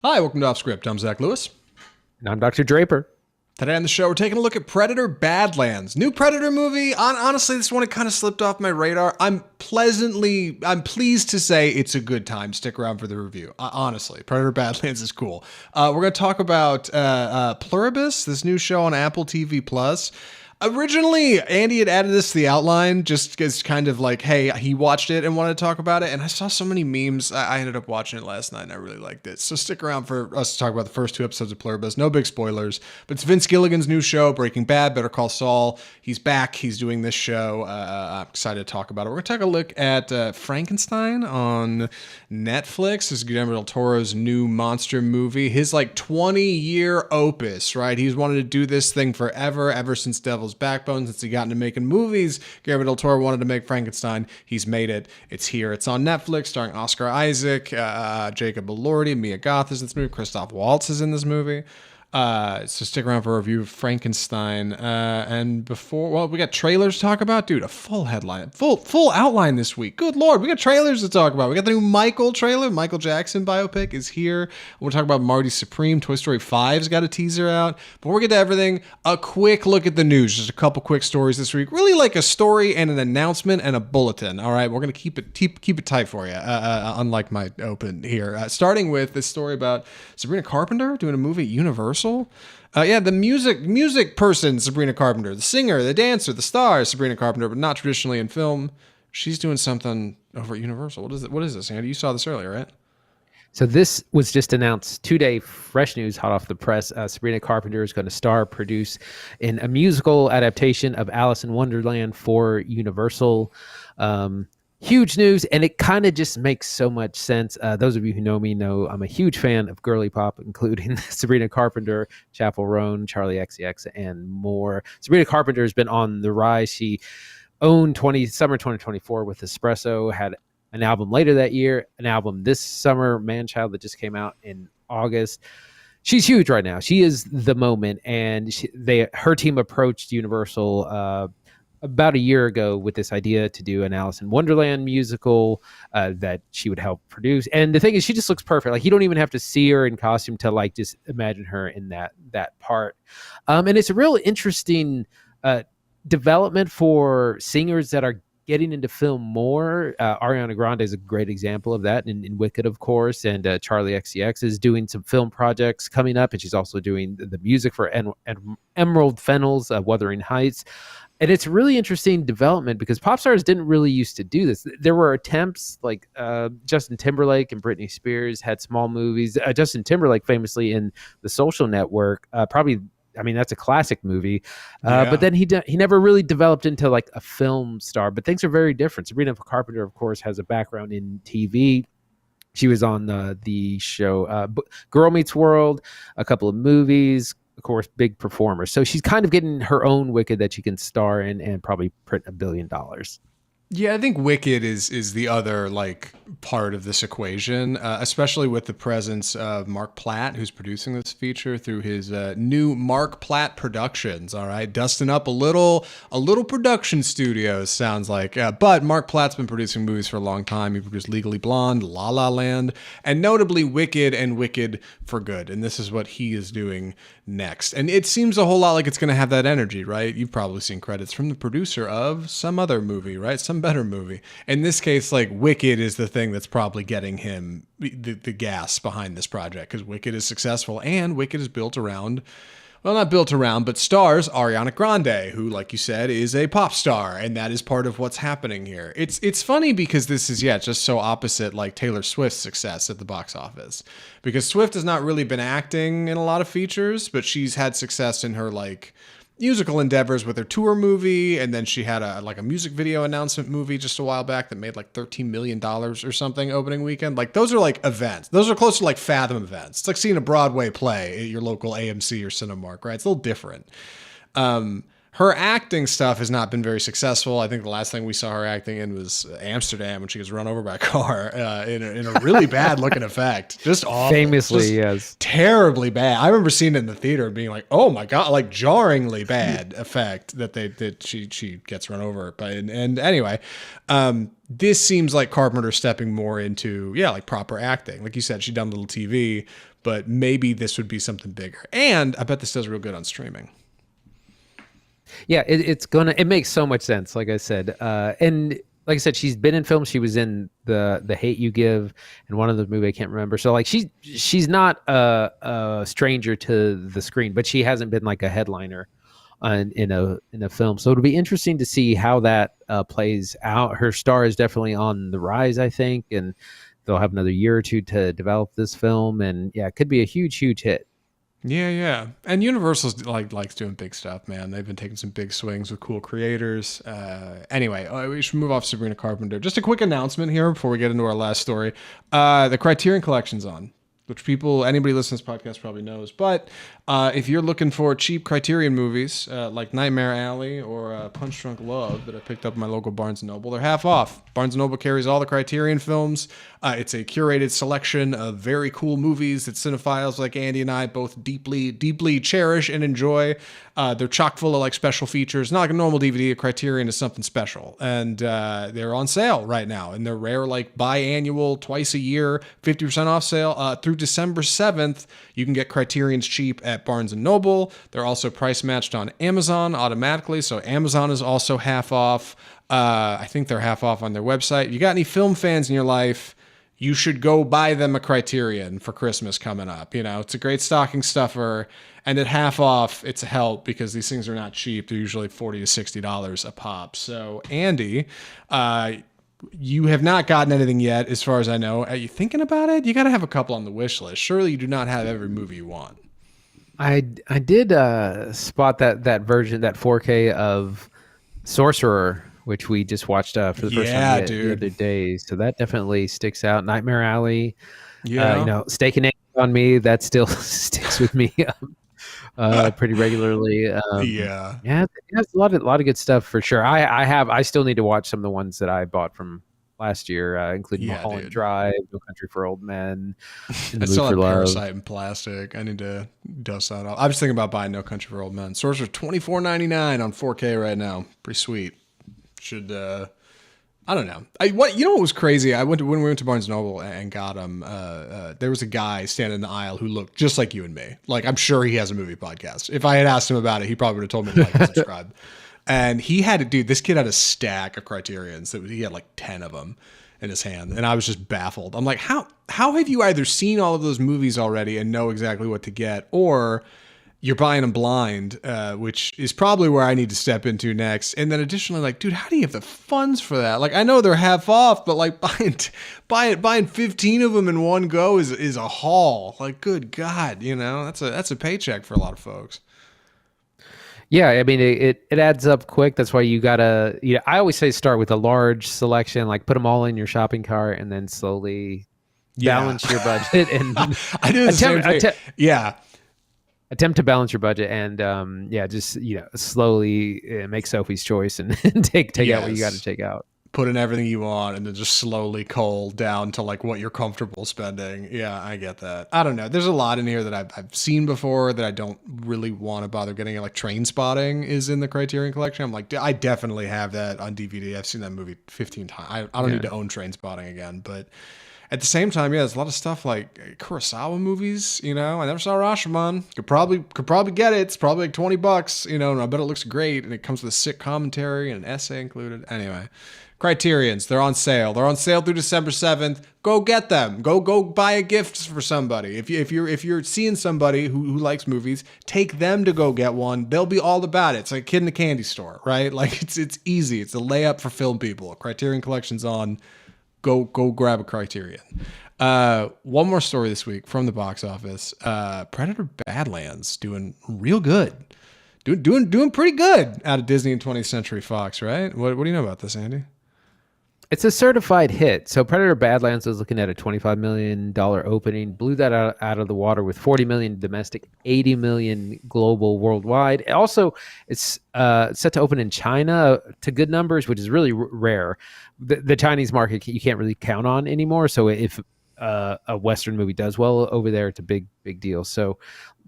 Hi, welcome to Off Script. I'm Zach Lewis. And I'm Dr. Draper. Today on the show, we're taking a look at Predator Badlands. New Predator movie. Honestly, this one kind of slipped off my radar. I'm pleased to say it's a good time. Stick around for the review. Honestly, Predator Badlands is cool. We're going to talk about Pluribus, this new show on Apple TV Plus. Originally, Andy had added this to the outline just as kind of like, hey, he watched it and wanted to talk about it. And I saw so many memes. I ended up watching it last night and I really liked it. So stick around for us to talk about the first two episodes of Pluribus. No big spoilers, but it's Vince Gilligan's new show, Breaking Bad, Better Call Saul. He's back. He's doing this show. I'm excited to talk about it. We're going to take a look at Frankenstein on Netflix. This is Guillermo Del Toro's new monster movie. His like 20-year opus, right? He's wanted to do this thing forever, ever since Devil's Backbone, since he got into making movies. Guillermo del Toro wanted to make Frankenstein. He's made it. It's here. It's on Netflix, starring Oscar Isaac, Jacob Elordi, Mia Goth is in this movie. Christoph Waltz is in this movie. So stick around for a review of Frankenstein. And before, well, we got trailers to talk about. Dude, a full headline, full outline this week. Good Lord, we got trailers to talk about. We got the new Michael trailer. Michael Jackson biopic is here. We'll talk about Marty Supreme. Toy Story 5's got a teaser out. Before we get to everything, a quick look at the news. Just a couple quick stories this week. Really like a story and an announcement and a bulletin. All right, we're gonna keep it tight for you. Unlike my open here. Starting with this story about Sabrina Carpenter doing a movie at Universal. The music person, Sabrina Carpenter, the singer, the dancer, the star, Sabrina Carpenter, but not traditionally in film. She's doing something over at Universal. What is this, Andy? You saw this earlier, right? So this was just announced today, fresh news, hot off the press. Sabrina Carpenter is going to produce in a musical adaptation of Alice in Wonderland for Universal. Huge news, and it kind of just makes so much sense. Those of you who know me know I'm a huge fan of girly pop, including Sabrina Carpenter, Chappell Roan, Charlie XCX, and more. Sabrina Carpenter has been on the rise. She owned summer 2024 with Espresso, had an album later that year, an album this summer, Manchild, that just came out in August. She's huge right now. She is the moment, and her team approached Universal about a year ago with this idea to do an Alice in Wonderland musical that she would help produce. And the thing is, she just looks perfect. Like, you don't even have to see her in costume to like just imagine her in that part. And it's a real interesting development for singers that are getting into film more. Ariana Grande is a great example of that in Wicked, of course, and Charlie XCX is doing some film projects coming up, and she's also doing the music for Emerald Fennell's Wuthering Heights. And it's really interesting development because pop stars didn't really used to do this. There were attempts like Justin Timberlake and Britney Spears had small movies. Justin Timberlake famously in The Social Network, that's a classic movie. But then he never really developed into like a film star. But things are very different. Sabrina Carpenter, of course, has a background in TV. She was on the show Girl Meets World, a couple of movies, of course, big performer. So she's kind of getting her own Wicked that she can star in and probably print $1 billion. Yeah, I think Wicked is the other like part of this equation, especially with the presence of Mark Platt, who's producing this feature through his new Mark Platt Productions. All right, dusting up a little production studio sounds like. But Mark Platt's been producing movies for a long time. He produced Legally Blonde, La La Land, and notably Wicked and Wicked for Good. And this is what he is doing next. And it seems a whole lot like it's going to have that energy, right? You've probably seen credits from the producer of some other movie, right? Some better movie. In this case, like Wicked is the thing that's probably getting him the gas behind this project, because Wicked is successful and Wicked is built around, well, not built around, but stars Ariana Grande, who, like you said, is a pop star, and that is part of what's happening here. It's funny because this is, just so opposite like Taylor Swift's success at the box office, because Swift has not really been acting in a lot of features, but she's had success in her like musical endeavors with her tour movie, and then she had a music video announcement movie just a while back that made like $13 million or something opening weekend. Like, those are like events. Those are close to like Fathom events. It's like seeing a Broadway play at your local AMC or Cinemark, right? It's a little different. her acting stuff has not been very successful. I think the last thing we saw her acting in was Amsterdam when she was run over by a car in a really bad looking effect. Just awful. Famously, just yes. terribly bad. I remember seeing it in the theater and being like, oh my God, like jarringly bad effect that she gets run over. But and anyway, this seems like Carpenter stepping more into, like proper acting. Like you said, she'd done a little TV, but maybe this would be something bigger. And I bet this does real good on streaming. Yeah, it makes so much sense. Like I said, and like I said, she's been in films. She was in the Hate U Give and one of the movie I can't remember. So like she's not a stranger to the screen, but she hasn't been like a headliner in a film. So it'll be interesting to see how that plays out. Her star is definitely on the rise, I think, and they'll have another year or two to develop this film. And yeah, it could be a huge hit. Yeah. And Universal's likes doing big stuff, man. They've been taking some big swings with cool creators. Anyway, we should move off Sabrina Carpenter. Just a quick announcement here before we get into our last story. The Criterion Collection's on, which anybody listening to this podcast probably knows. But if you're looking for cheap Criterion movies like Nightmare Alley or Punch Drunk Love that I picked up in my local Barnes & Noble, they're half off. Barnes & Noble carries all the Criterion films. It's a curated selection of very cool movies that cinephiles like Andy and I both deeply, deeply cherish and enjoy. They're chock full of like special features. Not like a normal DVD. A Criterion is something special. And they're on sale right now. And they're rare, like biannual, twice a year, 50% off sale through December 7th. You can get Criterion's cheap at Barnes & Noble. They're also price matched on Amazon automatically. So Amazon is also half off. I think they're half off on their website. If you got any film fans in your life, you should go buy them a Criterion for Christmas coming up. It's a great stocking stuffer, and at half off, it's a help because these things are not cheap. They're usually $40 to $60 a pop. So, Andy, you have not gotten anything yet, as far as I know. Are you thinking about it? You got to have a couple on the wish list. Surely you do not have every movie you want. I did spot that version, that 4K of Sorcerer, which we just watched for the first time the other day. So that definitely sticks out. Nightmare Alley, Steak and Eggs on Me, that still sticks with me pretty regularly. Yeah, it's a lot of good stuff for sure. I still need to watch some of the ones that I bought from last year, including Mulholland Drive, No Country for Old Men, I still have Parasite in plastic. I need to dust that off. I was thinking about buying No Country for Old Men. Sorcerer $24.99 on 4K right now. Pretty sweet. Should I don't know. What was crazy? When we went to Barnes & Noble and got them. There was a guy standing in the aisle who looked just like you and me. Like, I'm sure he has a movie podcast. If I had asked him about it, he probably would have told me to like and subscribe. And he had this kid had a stack of Criterions. He had like 10 of them in his hand. And I was just baffled. I'm like, how have you either seen all of those movies already and know exactly what to get, or you're buying them blind, which is probably where I need to step into next. And then additionally, like, dude, how do you have the funds for that? Like, I know they're half off, but like buying 15 of them in one go is a haul. Like, good God, that's a paycheck for a lot of folks. Yeah, I mean, it adds up quick. That's why you gotta. I always say start with a large selection, like put them all in your shopping cart, and then slowly balance your budget. And I do the same thing. Attempt to balance your budget, and just slowly make Sophie's choice and take out what you got to take out. Put in everything you want, and then just slowly cull down to like what you're comfortable spending. Yeah, I get that. I don't know. There's a lot in here that I've seen before that I don't really want to bother getting. Like Train Spotting is in the Criterion Collection. I'm like, I definitely have that on DVD. I've seen that movie 15 times. I don't need to own Train Spotting again, but at the same time, there's a lot of stuff like Kurosawa movies. I never saw Rashomon. Could probably get it. It's probably like $20. And I bet it looks great, and it comes with a sick commentary and an essay included. Anyway, Criterions, they're on sale. They're on sale through December 7th. Go get them. Go buy a gift for somebody. If you're seeing somebody who likes movies, take them to go get one. They'll be all about it. It's like a kid in a candy store, right? Like it's easy. It's a layup for film people. Criterion Collection's on. Go grab a Criterion. One more story this week from the box office. Predator Badlands doing real good. Doing pretty good out of Disney and 20th Century Fox, right? What do you know about this, Andy? It's a certified hit. So Predator Badlands was looking at a $25 million opening, blew that out of the water with 40 million domestic, 80 million global worldwide. Also, it's set to open in China to good numbers, which is really rare. The Chinese market you can't really count on anymore. So if a Western movie does well over there, it's a big deal. So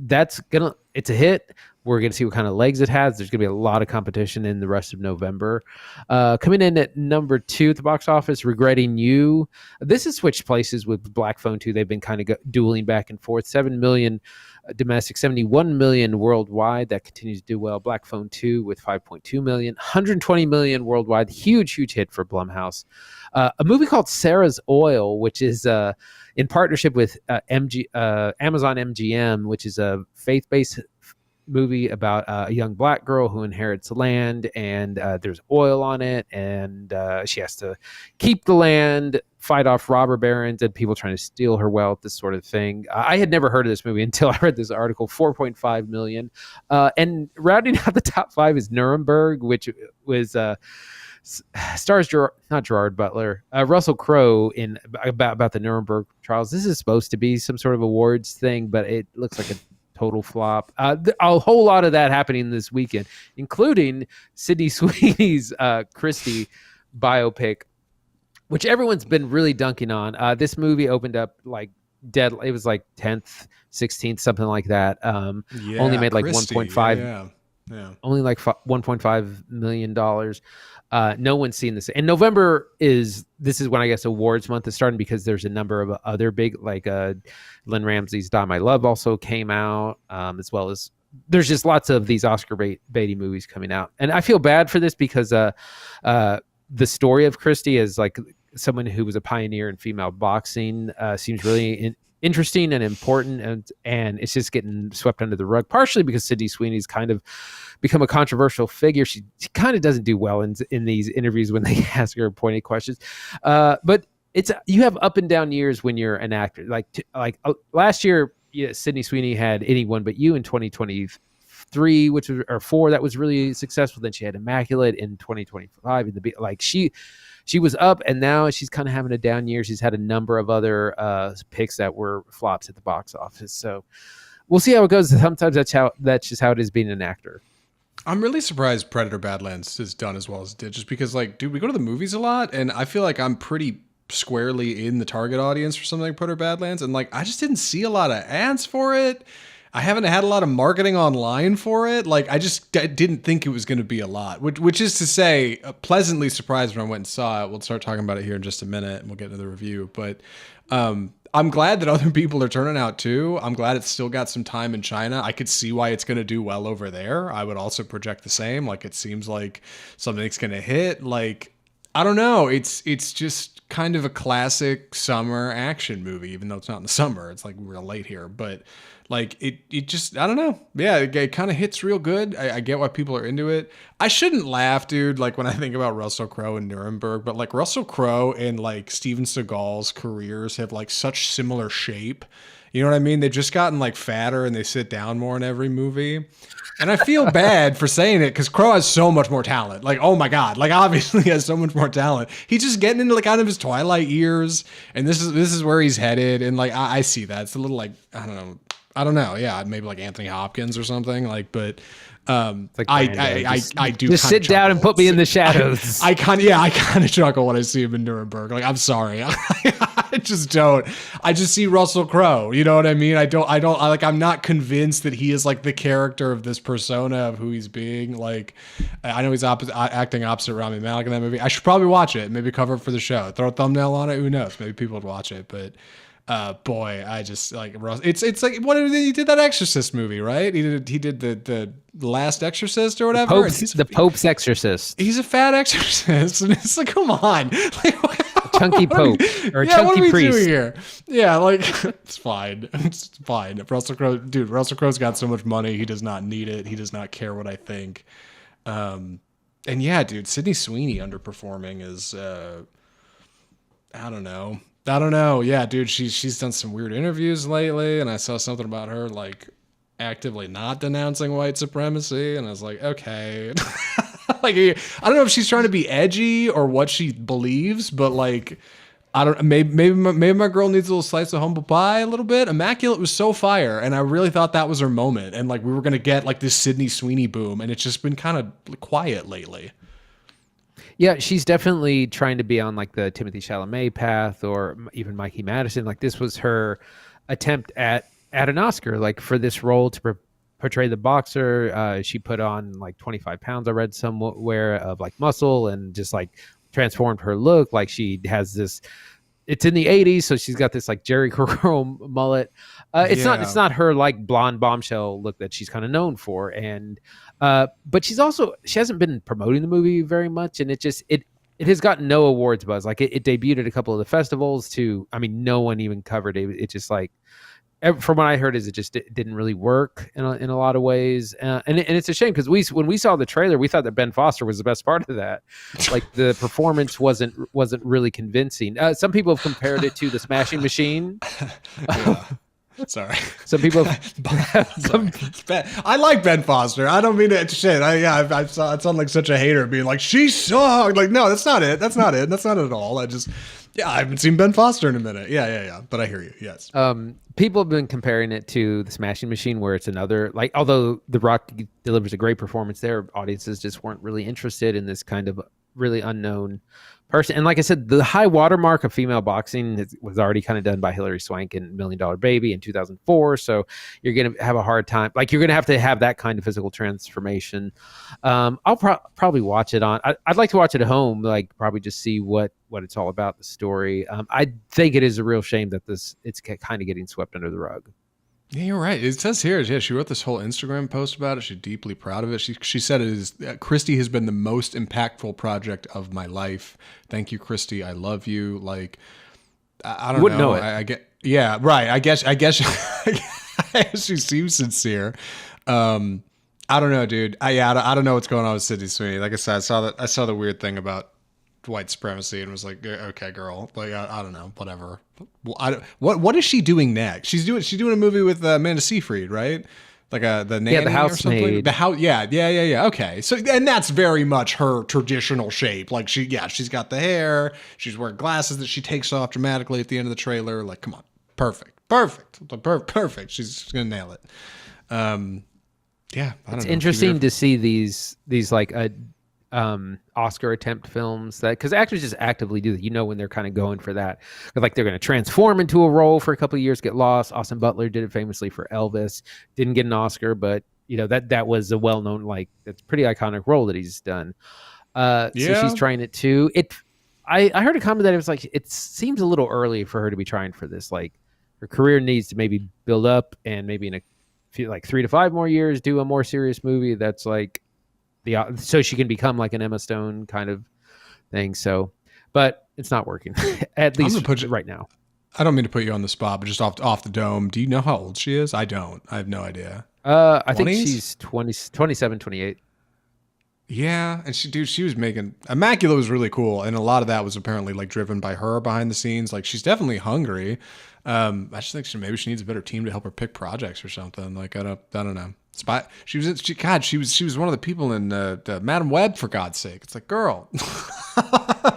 it's a hit. We're going to see what kind of legs it has. There's going to be a lot of competition in the rest of November. Coming in at number 2 at the box office, Regretting You. This has switched places with Black Phone 2. They've been kind of dueling back and forth. 7 million domestic, 71 million worldwide. That continues to do well. Black Phone 2 with 5.2 million, 120 million worldwide. Huge hit for Blumhouse. A movie called Sarah's Oil, which is in partnership with Amazon MGM, which is a faith-based movie about a young Black girl who inherits land, and there's oil on it, and she has to keep the land, fight off robber barons and people trying to steal her wealth, this sort of thing. I had never heard of this movie until I read this article. 4.5 million. And rounding out the top 5 is Nuremberg, which was stars not Gerard Butler, Russell Crowe in about the Nuremberg trials. This is supposed to be some sort of awards thing, but it looks like a total flop. A whole lot of that happening this weekend, including Sydney Sweeney's Christie biopic, which everyone's been really dunking on. This movie opened up like dead. It was like 10th, 16th, something like that. Only made like Christie, 1.5. Yeah. Only like $1.5 million. No one's seen this. And November is when I guess awards month is starting, because there's a number of other big, like Lynn Ramsey's Die My Love also came out, as well as there's just lots of these Oscar baity movies coming out. And I feel bad for this because the story of Christie is like someone who was a pioneer in female boxing, seems really interesting and important, and it's just getting swept under the rug, partially because Sydney Sweeney's kind of become a controversial figure. She kind of doesn't do well in these interviews when they ask her pointed questions, but you have up and down years when you're an actor. Like last year, Sydney Sweeney had Anyone But You in 2023, which was, or 4, that was really successful. Then she had Immaculate in 2025. She was up, and now she's kind of having a down year. She's had a number of other picks that were flops at the box office. So we'll see how it goes. Sometimes that's just how it is being an actor. I'm really surprised Predator Badlands has done as well as it did, just because, like, dude, we go to the movies a lot, and I feel like I'm pretty squarely in the target audience for something like Predator Badlands, and like I just didn't see a lot of ads for it. I haven't had a lot of marketing online for it. Like, I just didn't think it was going to be a lot, which is to say, pleasantly surprised when I went and saw it. We'll start talking about it here in just a minute, and we'll get into the review. But I'm glad that other people are turning out too. I'm glad it's still got some time in China. I could see why it's going to do well over there. I would also project the same. Like, it seems like something's going to hit. Like, I don't know. It's just kind of a classic summer action movie, even though it's not in the summer. It's like real late here, but like it just, I don't know. Yeah, it kind of hits real good. I get why people are into it. I shouldn't laugh, dude, like when I think about Russell Crowe and Nuremberg, but like Russell Crowe and like Steven Seagal's careers have like such similar shape. You know what I mean? They've just gotten like fatter and they sit down more in every movie. And I feel bad for saying it because Crowe has so much more talent. Like, oh my God, like obviously he has so much more talent. He's just getting into like kind of his twilight years, and this is where he's headed. And like I see that. It's a little like I don't know. Yeah, maybe like Anthony Hopkins or something. Like, but like I do just sit down and put me in the shadows. I kind of chuckle when I see him in Nuremberg. Like, I'm sorry. I just don't. I just see Russell Crowe. You know what I mean? I'm not convinced that he is like the character of this persona of who he's being. Like, I know he's acting opposite Rami Malek in that movie. I should probably watch it. Maybe cover it for the show. Throw a thumbnail on it. Who knows? Maybe people would watch it. But boy, I just like it's like what he did that Exorcist movie, right? He did the Last Exorcist or whatever. The Pope's Exorcist. He's a fat exorcist, and it's like, come on, like, chunky pope or chunky priest. Doing here? Yeah, like it's fine. It's fine. Russell Crowe's got so much money, he does not need it. He does not care what I think. And yeah, dude, Sydney Sweeney underperforming is I don't know. Yeah, dude, she's done some weird interviews lately, and I saw something about her like actively not denouncing white supremacy, and I was like, okay. Like, I don't know if she's trying to be edgy or what she believes, but like, I don't. Maybe my girl needs a little slice of humble pie. A little bit. Immaculate was so fire, and I really thought that was her moment. And like, we were gonna get like this Sydney Sweeney boom, and it's just been kind of quiet lately. Yeah, she's definitely trying to be on like the Timothy Chalamet path, or even Mikey Madison. Like, this was her attempt at an Oscar, like for this role to portray the boxer. She put on like 25 pounds, I read somewhere, of like muscle, and just like transformed her look. Like, she has this, it's in the 80s, so she's got this like Jerry Curl mullet. It's not her like blonde bombshell look that she's kind of known for. And but she hasn't been promoting the movie very much, and it has gotten no awards buzz. Like, it debuted at a couple of the festivals too. I mean, no one even covered it. It just like, from what I heard, is it didn't really work in a lot of ways, and it's a shame, because when we saw the trailer, we thought that Ben Foster was the best part of that. Like, the performance wasn't really convincing. Some people have compared it to The Smashing Machine. Sorry. Some people. I like Ben Foster. I don't mean to shit. I sound like such a hater, being like, she sucked. Like, no, that's not it. That's not it. That's not it at all. I haven't seen Ben Foster in a minute. Yeah. But I hear you. Yes. People have been comparing it to The Smashing Machine, where it's another, like, although The Rock delivers a great performance there, audiences just weren't really interested in this kind of really unknown person. And like I said, the high watermark of female boxing was already kind of done by Hilary Swank in $1 Million Baby in 2004. So you're going to have a hard time. Like, you're going to have that kind of physical transformation. I'll probably watch it I'd like to watch it at home, like probably just see what it's all about, the story. I think it is a real shame that it's kind of getting swept under the rug. Yeah, you're right. It says here, she wrote this whole Instagram post about it. She's deeply proud of it. She said it is, Christy has been the most impactful project of my life. Thank you, Christy. I love you. Like, I don't know. Wouldn't know it. I get, yeah, right. I guess she seems sincere. I don't know, dude. I don't know what's going on with Sydney Sweeney. Like I said, I saw the weird thing about white supremacy and was like, okay, girl, like, I don't know, whatever. What is she doing next? She's doing a movie with Amanda Seyfried, right? Like the nanny, the housemaid. The house, yeah. Okay, so, and that's very much her traditional shape. Like, she's got the hair, she's wearing glasses that she takes off dramatically at the end of the trailer. Like, come on, perfect. She's gonna nail it. Yeah, I don't it's know. interesting to see these like Oscar attempt films, that because actors just actively do that, when they're kind of going for that, like they're going to transform into a role for a couple of years, get lost. Austin Butler did it famously for Elvis, didn't get an Oscar, but that was a well-known, like, it's a pretty iconic role that he's done. So she's trying it too. I heard a comment that it was like, it seems a little early for her to be trying for this. Like, her career needs to maybe build up, and maybe in a few, like 3 to 5 more years, do a more serious movie that's like, so she can become like an Emma Stone kind of thing. So, but it's not working at least right now. I don't mean to put you on the spot, but just off the dome, do you know how old she is? I don't. I have no idea. I think she's 27, 28. Yeah, and she was making Immaculate was really cool, and a lot of that was apparently like driven by her behind the scenes. Like, she's definitely hungry. I just think maybe she needs a better team to help her pick projects or something. Like, I don't know. She was one of the people in the Madam Web, for God's sake. It's like, girl,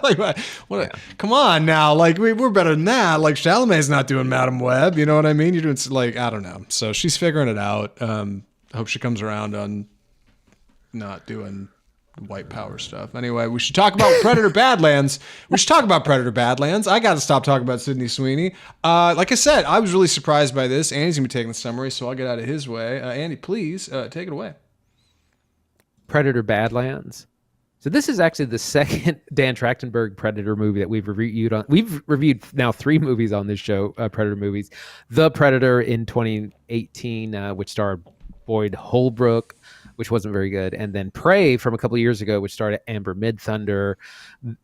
like, what? Yeah. Come on now, like, we're better than that. Like, Chalamet's not doing Madam Web, you know what I mean? You're doing, like, I don't know. So she's figuring it out. I hope she comes around on not doing white power stuff. Anyway, we should talk about Badlands. I got to stop talking about Sydney Sweeney. Like I said, I was really surprised by this. Andy's going to be taking the summary, so I'll get out of his way. Andy, please take it away. Predator Badlands. So this is actually the second Dan Trachtenberg Predator movie that we've reviewed on. We've reviewed now 3 movies on this show, Predator movies. The Predator in 2018, which starred Boyd Holbrook, which wasn't very good. And then Prey from a couple of years ago, which started Amber Midthunder.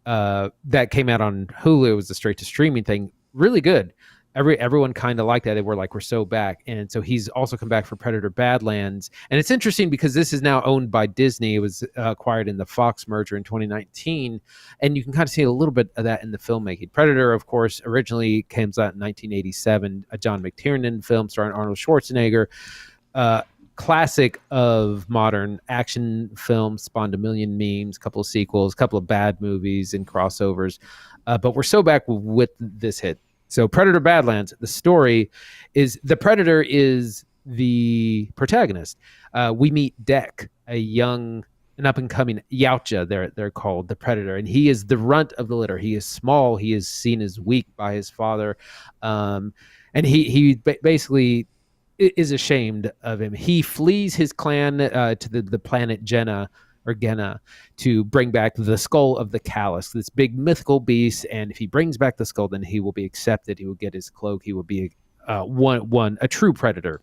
That came out on Hulu. It was a straight to streaming thing. Really good. Everyone kind of liked that. They were like, we're so back. And so he's also come back for Predator Badlands. And it's interesting because this is now owned by Disney. It was acquired in the Fox merger in 2019. And you can kind of see a little bit of that in the filmmaking. Predator, of course, originally came out in 1987, a John McTiernan film starring Arnold Schwarzenegger. classic of modern action films, spawned a million memes, a couple of sequels, a couple of bad movies and crossovers. But we're so back with this hit. So Predator Badlands, the story is the Predator is the protagonist. We meet Dek, an up-and-coming Yautja, they're called, the Predator, and he is the runt of the litter. He is small. He is seen as weak by his father, and he basically is ashamed of him. He flees his clan to the planet Genna to bring back the skull of the Callus, this big mythical beast. And if he brings back the skull, then he will be accepted. He will get his cloak. He will be a true predator.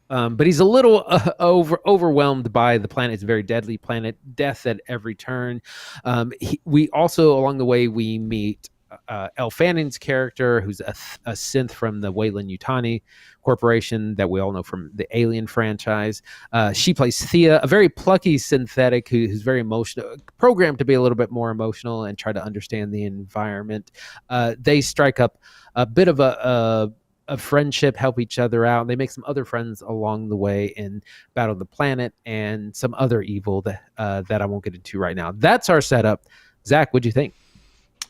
But he's a little overwhelmed by the planet. It's a very deadly planet, death at every turn. We also, along the way, we meet Elle Fanning's character, who's a synth from the Weyland-Yutani Corporation that we all know from the Alien franchise. She plays Thea, a very plucky synthetic who's very emotional, programmed to be a little bit more emotional and try to understand the environment. They strike up a bit of a friendship, help each other out. They make some other friends along the way in Battle of the Planet and some other evil that I won't get into right now. That's our setup. Zach, what'd you think?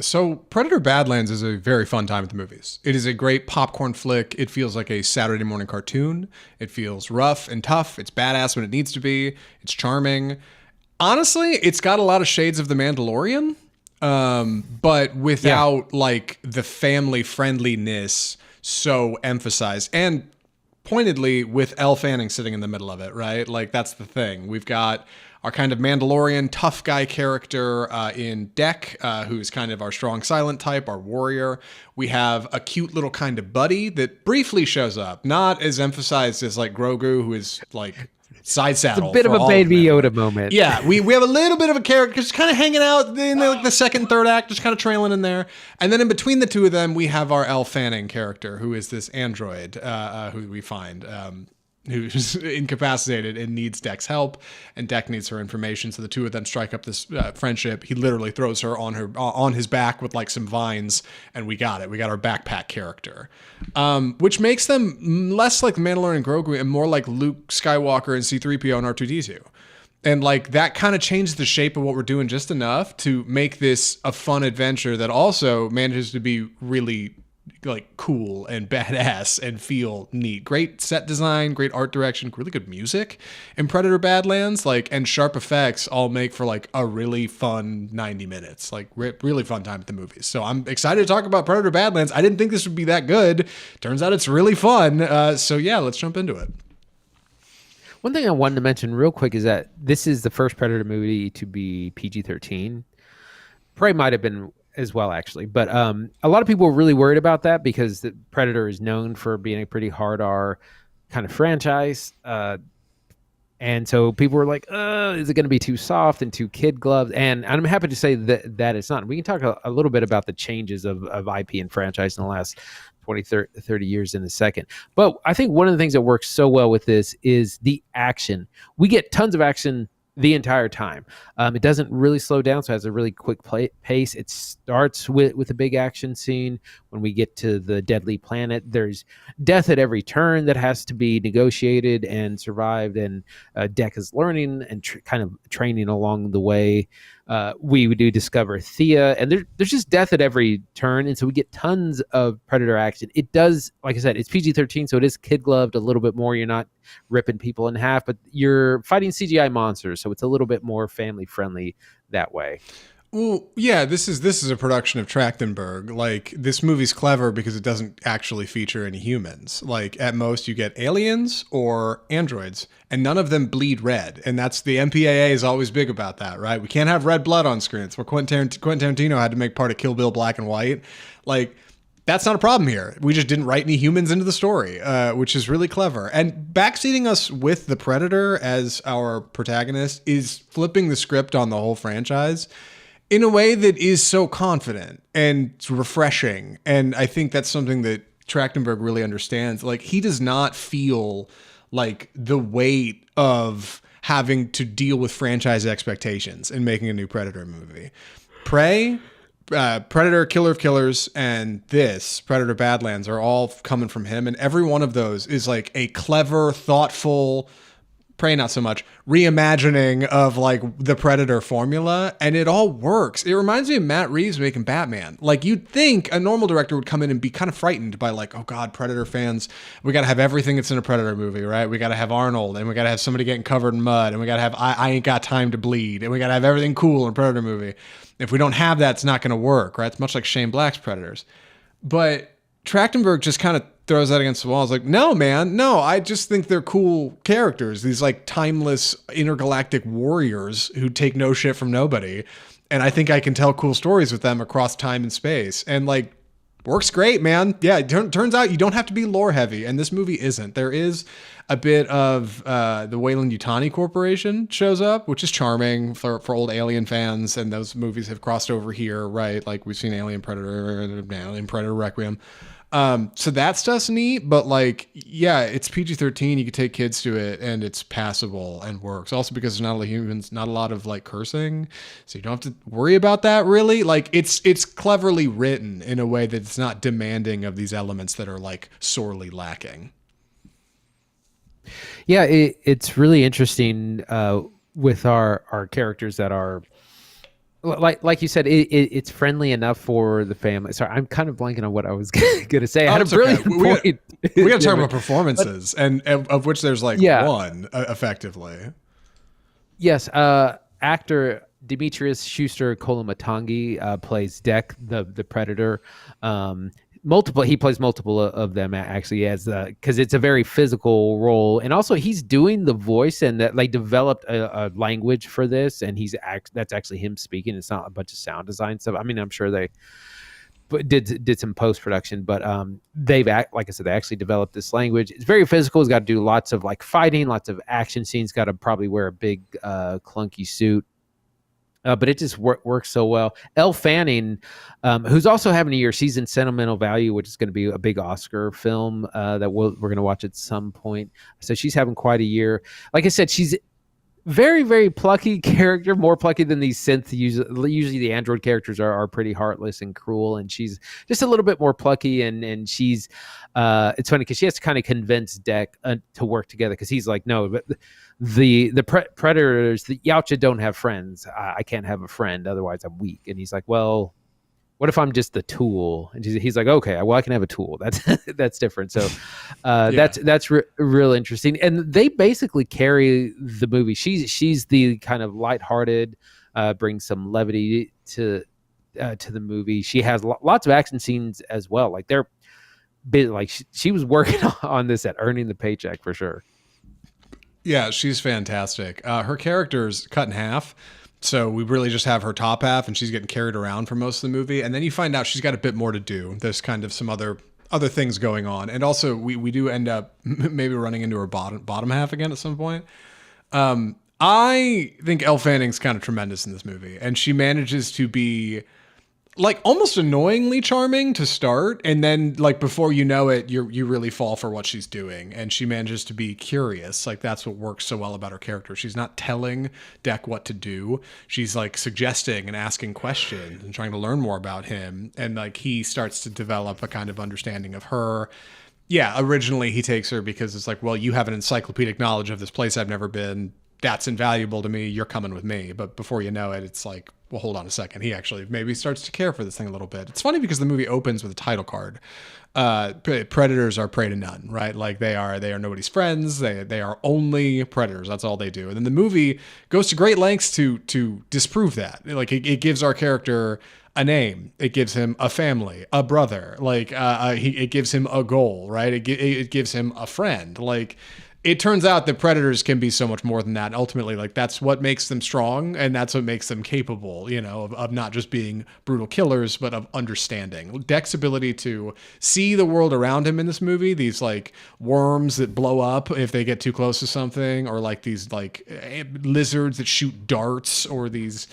So Predator Badlands is a very fun time at the movies. It is a great popcorn flick. It feels like a Saturday morning cartoon. It feels rough and tough. It's badass when it needs to be. It's charming. Honestly, it's got a lot of shades of The Mandalorian, but without like the family friendliness so emphasized, and pointedly with Elle Fanning sitting in the middle of it, right? Like that's the thing. We've got our kind of Mandalorian tough guy character in Dek, who's kind of our strong silent type, our warrior. We have a cute little kind of buddy that briefly shows up, not as emphasized as like Grogu, who is like side saddle. It's a bit of a Baby Yoda moment. Yeah, we have a little bit of a character just kind of hanging out in like the second and third act, just kind of trailing in there. And then in between the two of them, we have our Elle Fanning character, who is this android who we find who's incapacitated and needs Dek's help, and Dek needs her information. So the two of them strike up this friendship. He literally throws her on his back with like some vines, and we got it. We got our backpack character, which makes them less like Mandalorian and Grogu and more like Luke Skywalker and C-3PO and R2-D2. And like that kind of changes the shape of what we're doing just enough to make this a fun adventure that also manages to be really like cool and badass and feel neat. Great set design, great art direction, really good music in Predator Badlands, like, and sharp effects all make for like a really fun 90 minutes, like really fun time at the movies. So I'm excited to talk about Predator Badlands. I didn't think this would be that good. Turns out it's really fun. So yeah, let's jump into it. One thing I wanted to mention real quick is that this is the first Predator movie to be PG-13. Probably might have been as well, actually. But a lot of people were really worried about that because the Predator is known for being a pretty hard R kind of franchise. And so people were like, is it going to be too soft and too kid gloved? And I'm happy to say that it's not. We can talk a little bit about the changes of IP and franchise in the last 20, 30 years in a second. But I think one of the things that works so well with this is the action. We get tons of action the entire time. It doesn't really slow down, so it has a really quick pace. It starts with a big action scene. When we get to the deadly planet, there's death at every turn that has to be negotiated and survived, and Dek is learning and kind of training along the way. We do discover Thea, and there's just death at every turn, and so we get tons of Predator action. It does, like I said, it's PG-13, so it is kid-gloved a little bit more. You're not ripping people in half, but you're fighting CGI monsters, so it's a little bit more family-friendly that way. Well, yeah, this is a production of Trachtenberg. Like, this movie's clever because it doesn't actually feature any humans. Like, at most, you get aliens or androids, and none of them bleed red. And that's the MPAA is always big about that, right? We can't have red blood on screen. It's where Quentin Tarantino had to make part of Kill Bill black and white. Like, that's not a problem here. We just didn't write any humans into the story, which is really clever. And backseating us with the Predator as our protagonist is flipping the script on the whole franchise in a way that is so confident and refreshing. And I think that's something that Trachtenberg really understands. Like, he does not feel like the weight of having to deal with franchise expectations in making a new Predator movie. Prey, Predator, Killer of Killers, and this, Predator Badlands, are all coming from him. And every one of those is like a clever, thoughtful, Prey not so much, reimagining of like the Predator formula, and it all works. It reminds me of Matt Reeves making Batman. Like, you'd think a normal director would come in and be kind of frightened by like, oh God, Predator fans, we got to have everything that's in a Predator movie, right? We got to have Arnold, and we got to have somebody getting covered in mud, and we got to have I Ain't Got Time to Bleed, and we got to have everything cool in a Predator movie. If we don't have that, it's not going to work, right? It's much like Shane Black's Predators. But Trachtenberg just kind of throws that against the wall. It's like, no, man, no, I just think they're cool characters. These like timeless intergalactic warriors who take no shit from nobody. And I think I can tell cool stories with them across time and space. And like, works great, man. Yeah, it turns out you don't have to be lore heavy. And this movie isn't. There is a bit of the Weyland-Yutani Corporation shows up, which is charming for old Alien fans. And those movies have crossed over here, right? Like we've seen Alien Predator, Alien Predator Requiem. So that stuff's neat, but like, yeah, it's PG-13. You can take kids to it and it's passable and works. Also because there's not a lot of humans, not a lot of like cursing. So you don't have to worry about that really. Like it's cleverly written in a way that it's not demanding of these elements that are like sorely lacking. Yeah. It's really interesting, with our characters that are, like you said, it's friendly enough for the family. Sorry, I'm kind of blanking on what I was going to say. I had a brilliant point. We got to talk about performances, and of which there's like one effectively. Yes, actor Dimitrius Schuster-Koloamatangi plays Deck, the Predator. He plays multiple of them actually, as because it's a very physical role, and also he's doing the voice, and that they developed a language for this, and that's actually him speaking. It's not a bunch of sound design stuff. I mean, I'm sure they did some post production, but like I said, they actually developed this language. It's very physical. He's got to do lots of like fighting, lots of action scenes. Got to probably wear a big clunky suit. But it just works so well. Elle Fanning, who's also having a year, she's in Sentimental Value, which is going to be a big Oscar film that we're going to watch at some point. So she's having quite a year. Like I said, she's very, very plucky character, more plucky than these synth. Usually the android characters are pretty heartless and cruel, and she's just a little bit more plucky. And she's it's funny because she has to kind of convince Deck to work together, because he's like, no, but the predators, the Yautja don't have friends. I can't have a friend, otherwise I'm weak. And he's like, well, what if I'm just the tool? And he's like, okay, well, I can have a tool. That's different. So that's real interesting. And they basically carry the movie. She's the kind of lighthearted, brings some levity to the movie. She has lots of action scenes as well. Like they're bit like she was working on this at earning the paycheck for sure. Yeah, she's fantastic. Her character's cut in half. So we really just have her top half, and she's getting carried around for most of the movie. And then you find out she's got a bit more to do. There's kind of some other things going on. And also we do end up maybe running into her bottom half again at some point. I think Elle Fanning's kind of tremendous in this movie. And she manages to be like almost annoyingly charming to start, and then like before you know it, you really fall for what she's doing, and she manages to be curious. Like that's what works so well about her character. She's not telling Deck what to do. She's like suggesting and asking questions and trying to learn more about him, and like he starts to develop a kind of understanding of her. Yeah, originally he takes her because it's like, well, you have an encyclopedic knowledge of this place I've never been. That's invaluable to me. You're coming with me. But before you know it, it's like, well, hold on a second. He actually maybe starts to care for this thing a little bit. It's funny because the movie opens with a title card. Predators are prey to none, right? Like they are nobody's friends. They are only predators. That's all they do. And then the movie goes to great lengths to disprove that. Like it gives our character a name. It gives him a family, a brother. Like it gives him a goal, right? It gives him a friend. Like it turns out that predators can be so much more than that. And ultimately, like that's what makes them strong, and that's what makes them capable, you know, of not just being brutal killers, but of understanding. Deck's ability to see the world around him in this movie, these like worms that blow up if they get too close to something, or like these like lizards that shoot darts, or these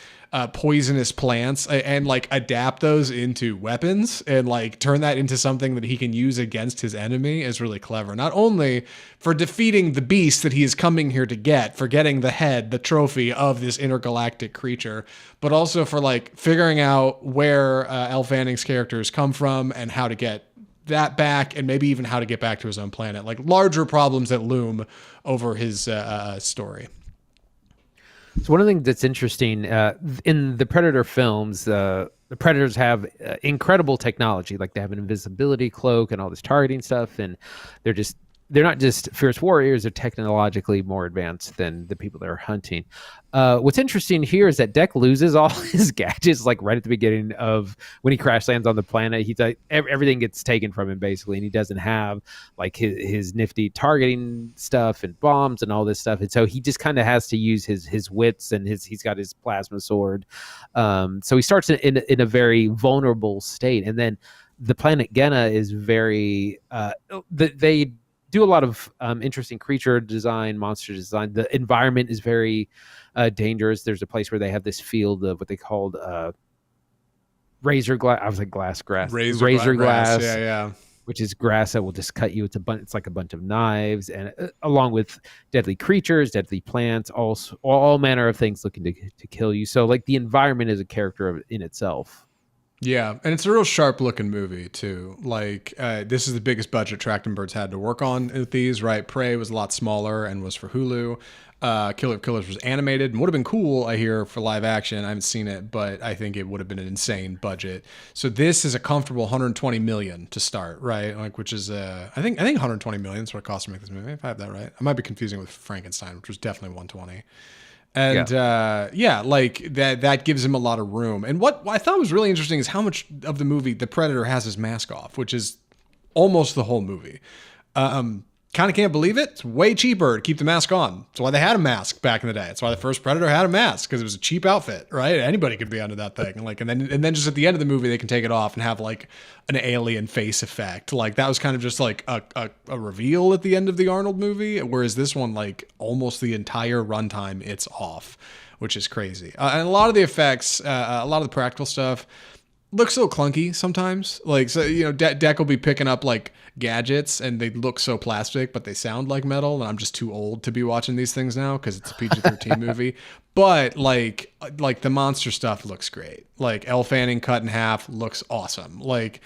poisonous plants, and like adapt those into weapons and like turn that into something that he can use against his enemy is really clever. Not only for defeating the beast that he is coming here to get, for getting the head, the trophy of this intergalactic creature, but also for like figuring out where Elle Fanning's characters come from and how to get that back and maybe even how to get back to his own planet, like larger problems that loom over his story. So one of the things that's interesting in the Predator films, the Predators have incredible technology. Like they have an invisibility cloak and all this targeting stuff, and they're not just fierce warriors. They're technologically more advanced than the people they're hunting. What's interesting here is that Deck loses all his gadgets like right at the beginning of when he crash lands on the planet. He's like everything gets taken from him basically, and he doesn't have like his nifty targeting stuff and bombs and all this stuff. And so he just kind of has to use his wits, and he's got his plasma sword. So he starts in a very vulnerable state, and then the planet Genna is very they do a lot of interesting creature design, monster design. The environment is very dangerous. There's a place where they have this field of what they called razor glass. I was like grass. Razor glass. Yeah. Which is grass that will just cut you. It's like a bunch of knives, and along with deadly creatures, deadly plants, all manner of things looking to kill you. So like the environment is a character in itself. Yeah, and it's a real sharp looking movie too. Like this is the biggest budget Trachtenberg's had to work on with these, right? Prey was a lot smaller and was for Hulu. Killer of Killers was animated and would have been cool, I hear, for live action. I haven't seen it, but I think it would have been an insane budget. So this is a comfortable 120 million to start, right? Like, which is I think 120 million is what it costs to make this movie, if I have that right. I might be confusing it with Frankenstein, which was definitely 120. And like that gives him a lot of room. And what I thought was really interesting is how much of the movie the Predator has his mask off, which is almost the whole movie. Kind of can't believe it. It's way cheaper to keep the mask on. That's why they had a mask back in the day. That's why the first Predator had a mask, because it was a cheap outfit, right? Anybody could be under that thing. Like, and then just at the end of the movie, they can take it off and have like an alien face effect. Like that was kind of just like a reveal at the end of the Arnold movie. Whereas this one, like almost the entire runtime, it's off, which is crazy. And a lot of the effects, a lot of the practical stuff looks a little clunky sometimes. Like, so, you know, Deck will be picking up like gadgets and they look so plastic, but they sound like metal. And I'm just too old to be watching these things now because it's a PG-13 movie. But like the monster stuff looks great. Like Elle Fanning cut in half looks awesome. Like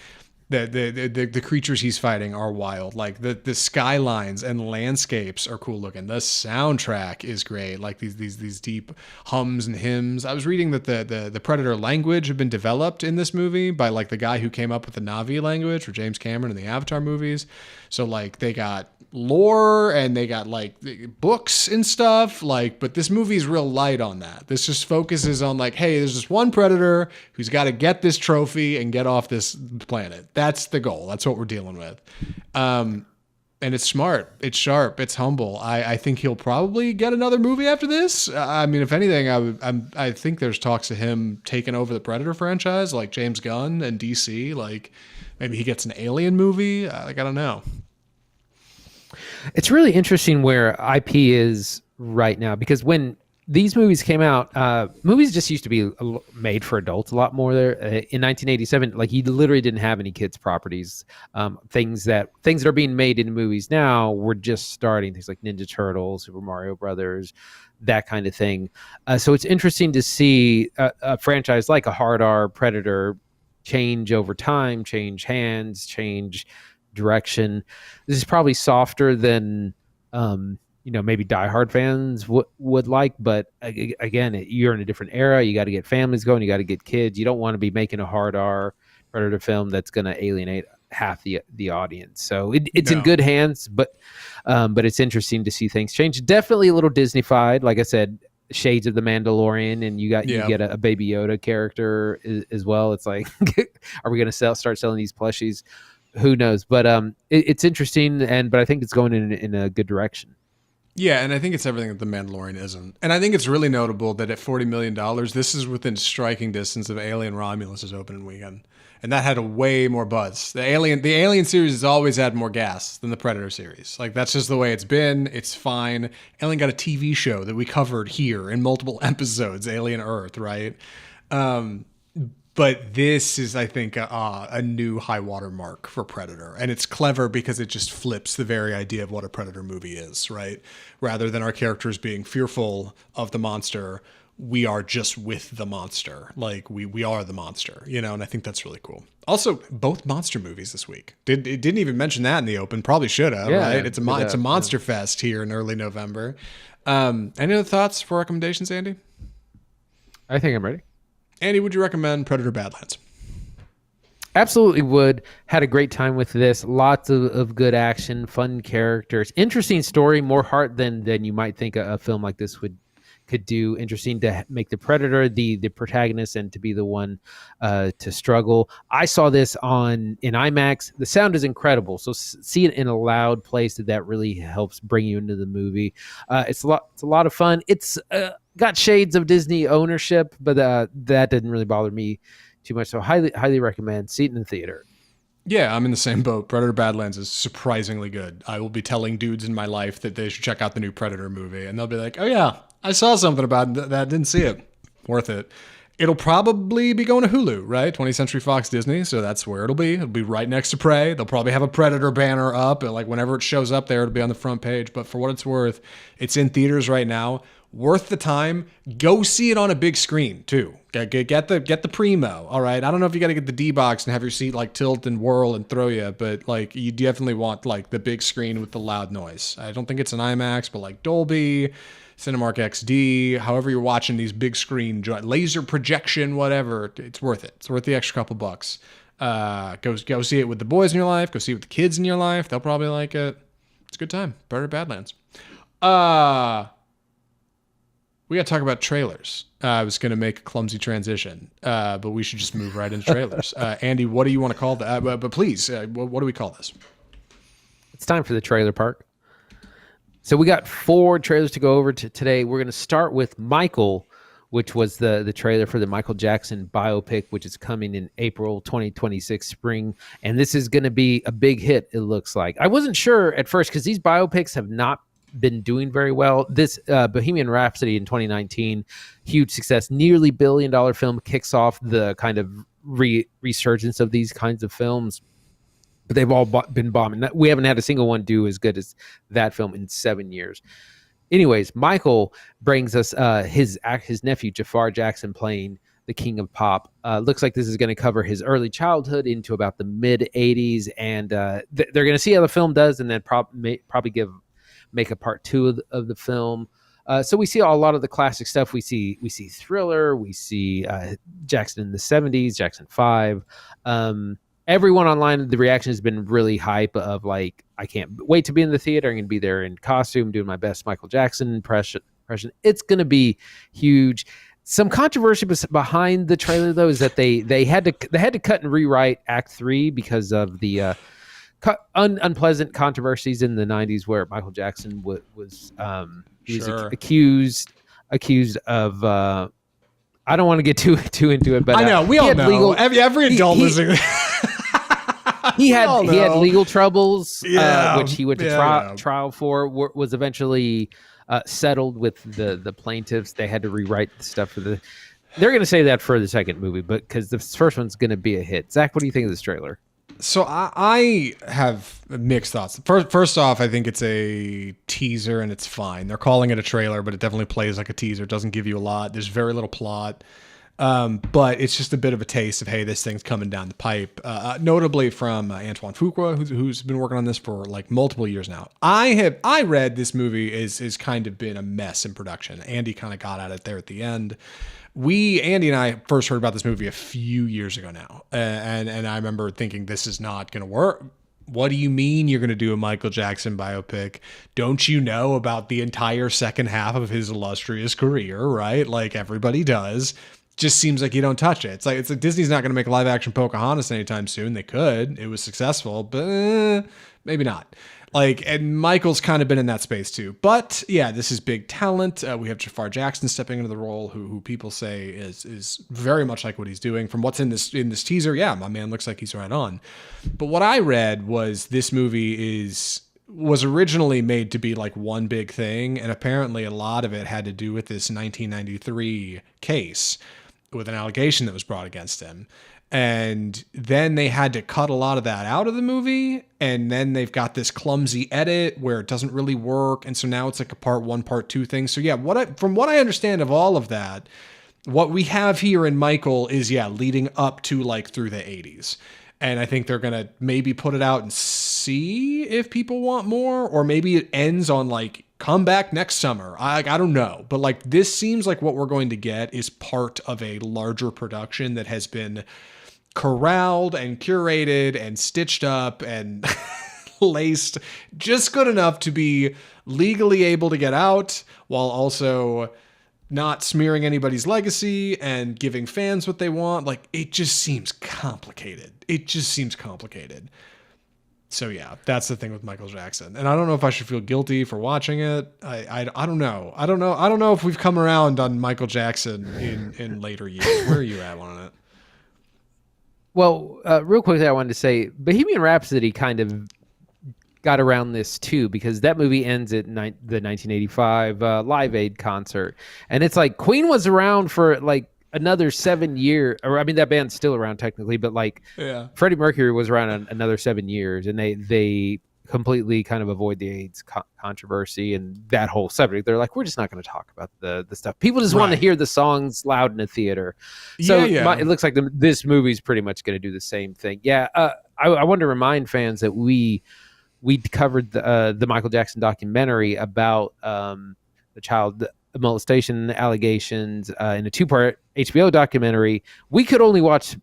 the creatures he's fighting are wild. Like the skylines and landscapes are cool looking. The soundtrack is great. Like these deep hums and hymns. I was reading that the Predator language had been developed in this movie by like the guy who came up with the Na'vi language for James Cameron in the Avatar movies. So like they got lore and they got like books and stuff, like, but this movie is real light on that. This just focuses on like, hey, there's just one Predator who's got to get this trophy and get off this planet. That's the goal. That's what we're dealing with. And it's smart, it's sharp, it's humble. I think he'll probably get another movie after this. I mean, if anything, I think there's talks of him taking over the Predator franchise, like James Gunn and DC. Like maybe he gets an Alien movie. Like I don't know. It's really interesting where IP is right now, because when these movies came out, movies just used to be made for adults a lot more. There in 1987, like you literally didn't have any kids properties. Things that are being made in movies now were just starting. Things like Ninja Turtles, Super Mario Brothers, that kind of thing. So it's interesting to see a franchise like a hard R Predator change over time, change hands, change direction. This is probably softer than maybe diehard fans would like, but again, you're in a different era. You got to get families going, you got to get kids. You don't want to be making a hard R Predator film that's going to alienate half the audience. So it's in good hands, but it's interesting to see things change. Definitely a little Disney-fied, like I said, shades of the Mandalorian, and you get a Baby Yoda character as well. It's like, are we going to start selling these plushies? Who knows? But it's interesting, but I think it's going in a good direction. Yeah, and I think it's everything that The Mandalorian isn't. And I think it's really notable that at $40 million, this is within striking distance of Alien Romulus' opening weekend. And that had a way more buzz. The Alien series has always had more gas than the Predator series. Like, that's just the way it's been. It's fine. Alien got a TV show that we covered here in multiple episodes, Alien Earth, right? But this is, I think, a new high water mark for Predator. And it's clever because it just flips the very idea of what a Predator movie is, right? Rather than our characters being fearful of the monster, we are just with the monster. Like we are the monster, you know, and I think that's really cool. Also, both monster movies this week. It didn't even mention that in the open. Probably should have, right? It's a monster fest here in early November. Any other thoughts for recommendations, Andy? I think I'm ready. Andy, would you recommend Predator Badlands? Absolutely would. Had a great time with this. Lots of good action, fun characters, interesting story, more heart than you might think a film like this could do. Interesting to make the Predator the protagonist and to be the one to struggle. I saw this in IMAX. The sound is incredible. So see it in a loud place that really helps bring you into the movie. It's a lot of fun. It's got shades of Disney ownership, but that didn't really bother me too much. So highly recommend. See it in the theater. Yeah, I'm in the same boat. Predator Badlands is surprisingly good. I will be telling dudes in my life that they should check out the new Predator movie, and they'll be like, oh yeah, I saw something about that, didn't see it. Worth it. It'll probably be going to Hulu, right? 20th Century Fox Disney, so that's where it'll be. It'll be right next to Prey. They'll probably have a Predator banner up, and like whenever it shows up there, it'll be on the front page. But for what it's worth, it's in theaters right now. Worth the time. Go see it on a big screen too. Get the primo. All right. I don't know if you got to get the D box and have your seat like tilt and whirl and throw you, but like you definitely want like the big screen with the loud noise. I don't think it's an IMAX, but like Dolby, Cinemark XD, however you're watching these big screen, laser projection, whatever. It's worth it. It's worth the extra couple bucks. Go see it with the boys in your life. Go see it with the kids in your life. They'll probably like it. It's a good time. Predator Badlands. We got to talk about trailers. I was going to make a clumsy transition, but we should just move right into trailers. Andy, what do you want to call that? But please, what do we call this? It's time for the trailer park. So we got 4 trailers to go over today. We're going to start with Michael, which was the trailer for the Michael Jackson biopic, which is coming in April 2026 spring. And this is going to be a big hit, it looks like. I wasn't sure at first because these biopics have not been doing very well. This Bohemian Rhapsody in 2019, huge success, nearly $1 billion film, kicks off the kind of resurgence of these kinds of films. But they've all been bombing. We haven't had a single one do as good as that film in 7 years. Anyways, Michael brings us his nephew Jafar Jackson playing the King of Pop. Looks like this is going to cover his early childhood into about the mid 80s, and they're going to see how the film does, and then probably make a part 2 of the film. So we see a lot of the classic stuff. We see Thriller. We see Jackson in the 70s, Jackson 5. Everyone online, the reaction has been really hype of like, I can't wait to be in the theater. I'm going to be there in costume, doing my best Michael Jackson impression. It's going to be huge. Some controversy behind the trailer, though, is that they had to cut and rewrite Act 3 because of the unpleasant controversies in the 90s where Michael Jackson was accused of I don't want to get too into it, but I know we all know every adult listening. He had legal troubles, which he went to trial for. Was eventually settled with the plaintiffs. They had to rewrite the stuff for the. They're going to say that for the second movie, but because the first one's going to be a hit. Zach, what do you think of this trailer? So I have mixed thoughts. First off, I think it's a teaser and it's fine. They're calling it a trailer, but it definitely plays like a teaser. It doesn't give you a lot. There's very little plot. But it's just a bit of a taste of, hey, this thing's coming down the pipe. Notably from Antoine Fuqua, who's been working on this for like multiple years now. I read this movie is kind of been a mess in production. Andy kind of got at it there at the end. Andy and I first heard about this movie a few years ago now. And I remember thinking, this is not going to work. What do you mean you're going to do a Michael Jackson biopic? Don't you know about the entire second half of his illustrious career, right? Like everybody does. Just seems like you don't touch it. It's like Disney's not going to make a live action Pocahontas anytime soon. They could. It was successful, but maybe not. And Michael's kind of been in that space too. But yeah, this is big talent. We have Jafar Jackson stepping into the role, who people say is very much like what he's doing. From what's in this teaser, yeah, my man looks like he's right on. But what I read was this movie was originally made to be like one big thing, and apparently a lot of it had to do with this 1993 case with an allegation that was brought against him. And then they had to cut a lot of that out of the movie. And then they've got this clumsy edit where it doesn't really work. And so now it's like a part 1, part 2 thing. So yeah, from what I understand of all of that, what we have here in Michael is, leading up to like through the 80s. And I think they're going to maybe put it out and see if people want more, or maybe it ends on like come back next summer. I don't know. But like this seems like what we're going to get is part of a larger production that has been corralled and curated and stitched up and laced just good enough to be legally able to get out while also not smearing anybody's legacy and giving fans what they want. Like, it just seems complicated. So yeah, that's the thing with Michael Jackson. And I don't know if I should feel guilty for watching it. I don't know. I don't know if we've come around on Michael Jackson in later years. Where are you at on it? Well, real quickly, I wanted to say Bohemian Rhapsody kind of got around this too, because that movie ends at the 1985 Live Aid concert. And it's like Queen was around for like another 7 years, or I mean, that band's still around technically, but like Freddie Mercury was around another 7 years, and they completely kind of avoid the AIDS controversy and that whole subject. They're like, we're just not going to talk about the stuff. People just want to hear the songs loud in a theater. So it looks like this movie's pretty much going to do the same thing. Yeah. I want to remind fans that we covered the Michael Jackson documentary about the child molestation allegations in a 2-part HBO documentary. We could only watch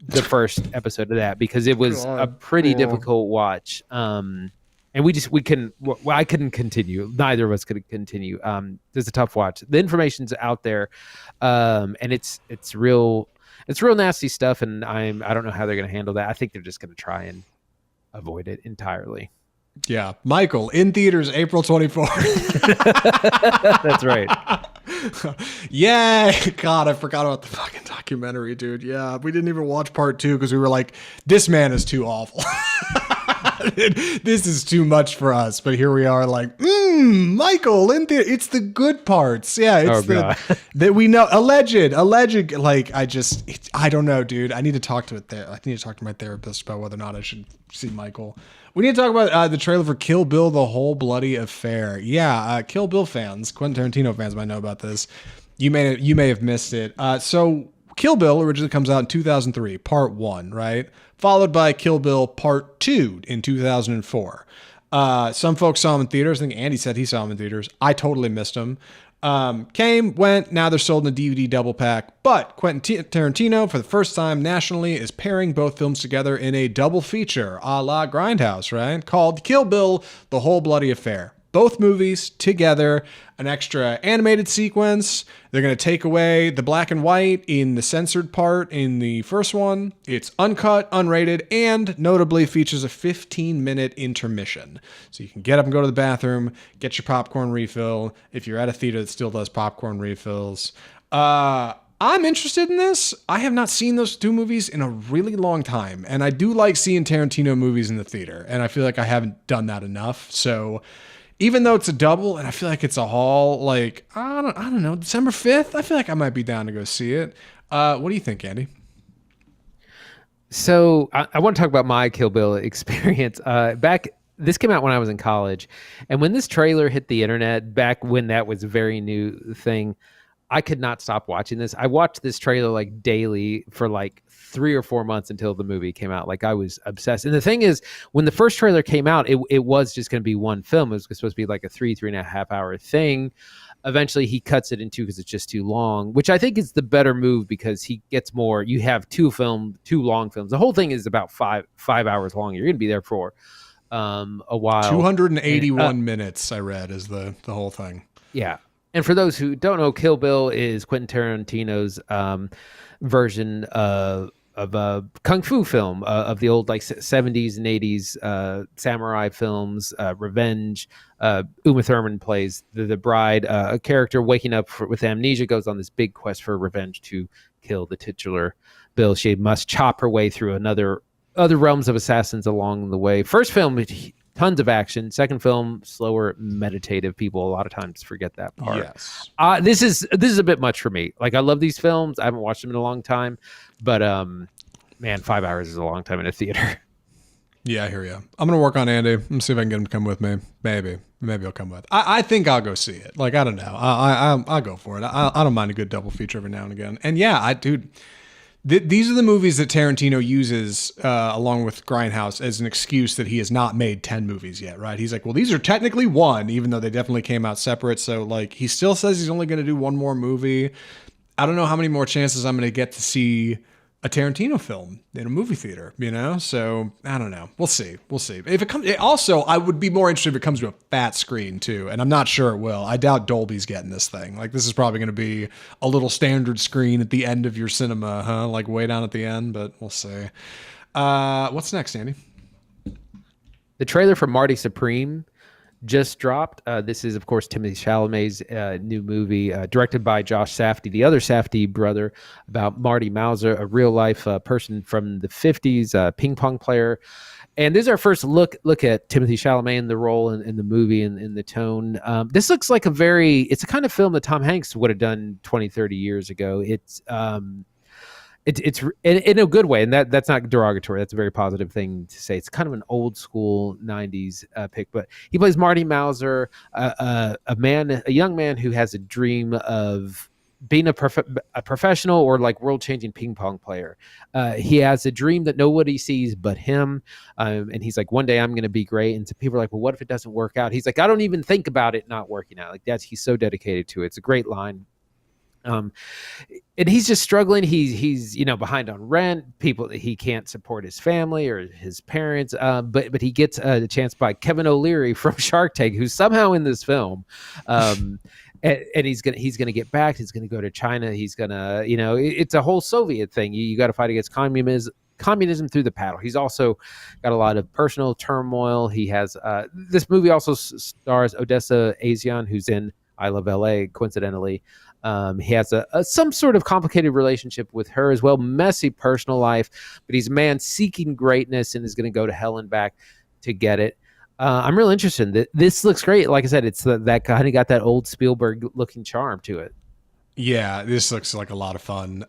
the first episode of that because it was a pretty difficult watch. And I couldn't continue. Neither of us could continue. It's a tough watch. The information's out there. And it's real nasty stuff. And I don't know how they're going to handle that. I think they're just going to try and avoid it entirely. Yeah. Michael, in theaters, April 24th. That's right. Yeah. God, I forgot about the fucking documentary, dude. Yeah. We didn't even watch part 2 because we were like, this man is too awful. This is too much for us. But here we are like, Michael, in theater. It's the good parts. Yeah. It's that we know. Alleged. Like, I don't know, dude. I need to talk to it there. I need to talk to my therapist about whether or not I should see Michael. We need to talk about the trailer for Kill Bill, The Whole Bloody Affair. Yeah, Kill Bill fans, Quentin Tarantino fans might know about this. You may have missed it. So Kill Bill originally comes out in 2003, Part 1, right? Followed by Kill Bill Part 2 in 2004. Some folks saw him in theaters. I think Andy said he saw him in theaters. I totally missed him. Came, went, now they're sold in a DVD double pack. But Quentin Tarantino, for the first time nationally, is pairing both films together in a double feature, a la Grindhouse, right? Called Kill Bill, The Whole Bloody Affair. Both movies together, an extra animated sequence. They're going to take away the black and white in the censored part in the first one. It's uncut, unrated, and notably features a 15-minute intermission. So you can get up and go to the bathroom, get your popcorn refill, if you're at a theater that still does popcorn refills. I'm interested in this. I have not seen those 2 movies in a really long time, and I do like seeing Tarantino movies in the theater, and I feel like I haven't done that enough. So even though it's a double and I feel like it's a haul, like, I don't know, December 5th, I feel like I might be down to go see it. What do you think, Andy? So I want to talk about my Kill Bill experience. This came out when I was in college. And when this trailer hit the internet, back when that was a very new thing, I could not stop watching this. I watched this trailer like daily for like 3 or 4 months until the movie came out. Like, I was obsessed. And the thing is, when the first trailer came out, it was just going to be one film. It was supposed to be like a 3.5 hour thing. Eventually he cuts it in 2 because it's just too long, which I think is the better move because he gets more. You have 2 long films. The whole thing is about five hours long. You're going to be there for a while. 281 minutes, I read, is the whole thing. Yeah. And for those who don't know, Kill Bill is Quentin Tarantino's version of a kung fu film of the old like 70s and 80s samurai films, revenge. Uma Thurman plays the bride, a character waking up with amnesia, goes on this big quest for revenge to kill the titular Bill. She must chop her way through other realms of assassins along the way. First film, tons of action. Second film, slower, meditative. People a lot of times forget that part. Yes. This is a bit much for me. Like, I love these films. I haven't watched them in a long time, but man, 5 hours is a long time in a theater. Yeah, I hear you. I'm going to work on Andy. Let me see if I can get him to come with me. Maybe he'll come with. I think I'll go see it. Like, I don't know. I'll go for it. I don't mind a good double feature every now and again. And yeah, dude, these are the movies that Tarantino uses along with Grindhouse as an excuse that he has not made 10 movies yet, right? He's like, well, these are technically one, even though they definitely came out separate. So like, he still says he's only going to do one more movie. I don't know how many more chances I'm going to get to see a Tarantino film in a movie theater, you know? So I don't know. We'll see. If it comes, also, I would be more interested if it comes to a fat screen too. And I'm not sure it will. I doubt Dolby's getting this thing. Like, this is probably going to be a little standard screen at the end of your cinema, huh? Like way down at the end, but we'll see. What's next, Andy? The trailer for Marty Supreme just dropped. This is, of course, Timothée Chalamet's new movie, directed by Josh Safdie, the other Safdie brother, about Marty Mauser, a real-life person from the 50s, ping pong player. And this is our first look at Timothée Chalamet in the role in the movie and in the tone. This looks like it's a kind of film that Tom Hanks would have done 20, 30 years ago. It's in a good way, and that's not derogatory. That's a very positive thing to say. It's kind of an old school 90s pick, but he plays Marty Mauser, a young man who has a dream of being a professional or like world-changing ping pong player. He has a dream that nobody sees but him, and he's like, one day I'm going to be great. And so people are like, well, what if it doesn't work out? He's like, I don't even think about it not working out. Like, he's so dedicated to it. It's a great line. And he's just struggling. He's behind on rent. He can't support his family or his parents. But he gets a chance by Kevin O'Leary from Shark Tank, who's somehow in this film. And he's gonna get back. He's gonna go to China. He's gonna it's a whole Soviet thing. You got to fight against communism through the paddle. He's also got a lot of personal turmoil. He has this movie also stars Odessa A'zion, who's in I Love LA, coincidentally. He has some sort of complicated relationship with her as well, messy personal life, but he's a man seeking greatness and is going to go to hell and back to get it. I'm real interested in this. Looks great. Like I said, it's that kind of got that old Spielberg looking charm to it. Yeah, this looks like a lot of fun.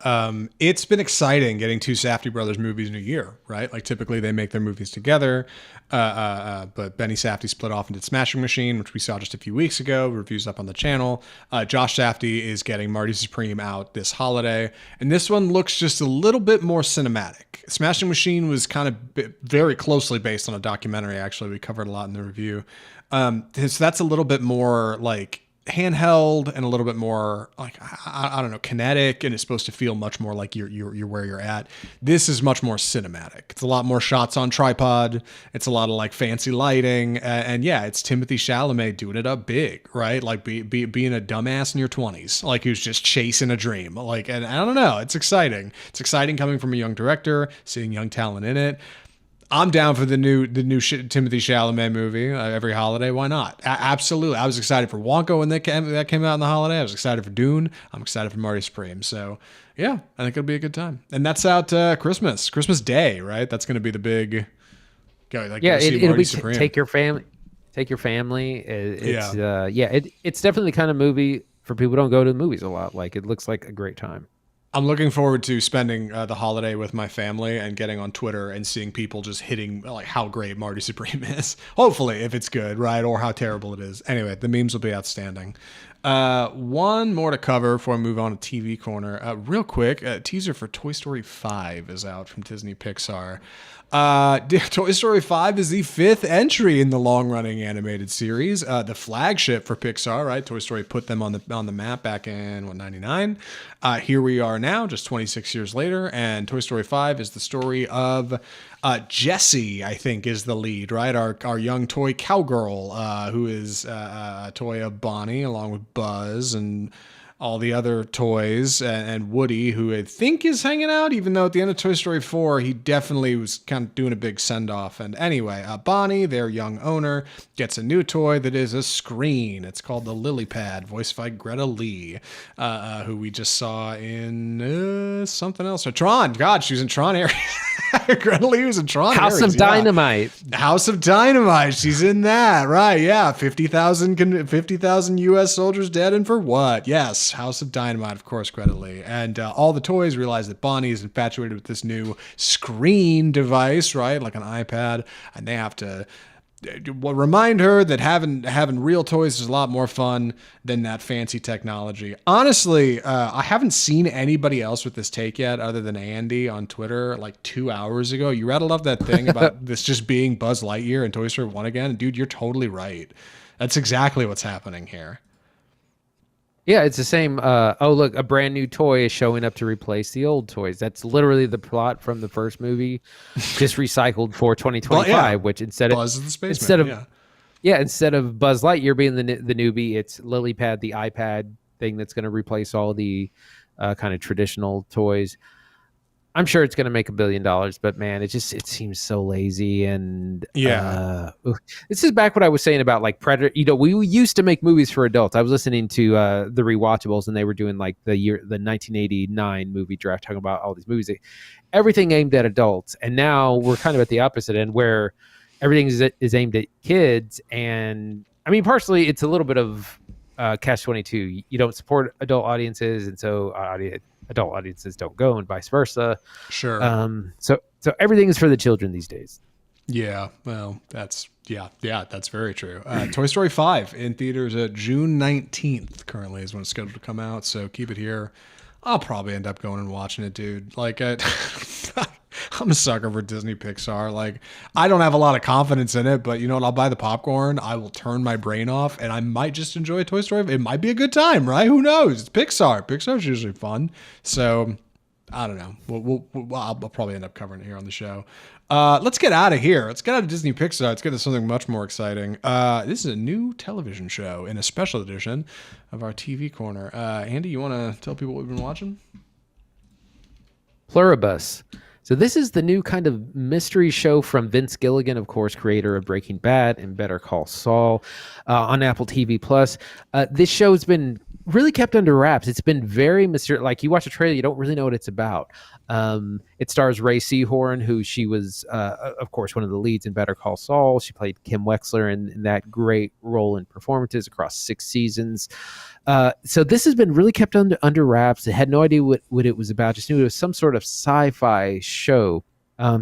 It's been exciting getting two Safdie brothers movies in a year, right? Like typically they make their movies together, but Benny Safdie split off and did Smashing Machine, which we saw just a few weeks ago. Reviews up on the channel. Josh Safdie is getting Marty Supreme out this holiday, and this one looks just a little bit more cinematic. Smashing Machine was kind of very closely based on a documentary. Actually, we covered a lot in the review. So that's a little bit more like handheld and a little bit more like I don't know, kinetic, and it's supposed to feel much more like you're where you're at. This is much more cinematic. It's a lot more shots on tripod. It's a lot of like fancy lighting, and yeah, it's Timothée Chalamet doing it up big, right? Like being a dumbass in your 20s, like who's just chasing a dream. Like, and I don't know, it's exciting. It's exciting coming from a young director, seeing young talent in it. I'm down for the new Timothée Chalamet movie every holiday. Why not? Absolutely. I was excited for Wonka when that came out in the holiday. I was excited for Dune. I'm excited for Marty Supreme. So yeah, I think it'll be a good time. And that's out Christmas Day, right? That's going to be the big. It'll be take your family. It's definitely the kind of movie for people who don't go to the movies a lot. Like, it looks like a great time. I'm looking forward to spending the holiday with my family and getting on Twitter and seeing people just hitting like how great Marty Supreme is. Hopefully, if it's good, right? Or how terrible it is. Anyway, the memes will be outstanding. One more to cover before I move on to TV Corner. Real quick, a teaser for Toy Story 5 is out from Disney Pixar. Toy Story 5 is the 5th entry in the long-running animated series, the flagship for Pixar, right? Toy Story put them on the map back in 99. Here we are now, just 26 years later, and Toy Story 5 is the story of Jessie, I think, is the lead, right? Our young toy cowgirl, who is a toy of Bonnie, along with Buzz and all the other toys, and Woody, who I think is hanging out, even though at the end of Toy Story 4, he definitely was kind of doing a big send-off. And anyway, Bonnie, their young owner, gets a new toy that is a screen. It's called the Lily Pad, voiced by Greta Lee, who we just saw in something else. Or Tron. God, she was in Tron area. Greta Lee was in Tron. House Ares, of Dynamite. House of Dynamite. She's in that, right? Yeah, 50,000 U.S. soldiers dead, and for what? Yes, House of Dynamite, of course, Greta Lee. And all the toys realize that Bonnie is infatuated with this new screen device, right, like an iPad, and they have to remind her that having real toys is a lot more fun than that fancy technology. Honestly, I haven't seen anybody else with this take yet other than Andy on Twitter like 2 hours ago. You rattled off that thing about this just being Buzz Lightyear and Toy Story 1 again. Dude, you're totally right. That's exactly what's happening here. Yeah, it's the same. Oh, look, a brand new toy is showing up to replace the old toys. That's literally the plot from the first movie, just recycled for 2025. Well, yeah. Which instead of Buzz is the spaceman, instead of Buzz Lightyear being the newbie, it's Lilypad, the iPad thing that's going to replace all the kind of traditional toys. I'm sure it's going to make $1 billion, but man, it seems so lazy. And this is back what I was saying about like Predator. You know, we used to make movies for adults. I was listening to the Rewatchables, and they were doing like the 1989 movie draft, talking about all these movies, everything aimed at adults. And now we're kind of at the opposite end, where everything is aimed at kids. And I mean, partially it's a little bit of catch-22. You don't support adult audiences, and so adult audiences don't go, and vice versa. Sure. So everything is for the children these days. Yeah. Well, that's very true. Toy Story 5 in theaters June 19th currently is when it's scheduled to come out. So keep it here. I'll probably end up going and watching it, dude. Like, I'm a sucker for Disney Pixar. Like, I don't have a lot of confidence in it, but you know what? I'll buy the popcorn. I will turn my brain off, and I might just enjoy Toy Story. It might be a good time, right? Who knows? It's Pixar. Pixar's usually fun. So, I don't know. I'll probably end up covering it here on the show. Let's get out of here. Let's get out of Disney Pixar. Let's get to something much more exciting. This is a new television show in a special edition of our TV Corner. Andy, you want to tell people what we've been watching? Pluribus. So this is the new kind of mystery show from Vince Gilligan, of course, creator of Breaking Bad and Better Call Saul, on Apple TV Plus. This show has been really kept under wraps. It's been very mysterious. Like, you watch a trailer, you don't really know what it's about. It stars Ray Seahorn, who she was, of course, one of the leads in Better Call Saul. She played Kim Wexler in that great role in performances across 6 seasons. So this has been really kept under wraps. I had no idea what it was about. Just knew it was some sort of sci-fi show.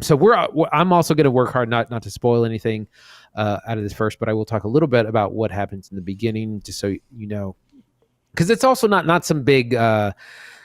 So I'm also going to work hard not to spoil anything out of this first, but I will talk a little bit about what happens in the beginning, just so you know, because it's also not some big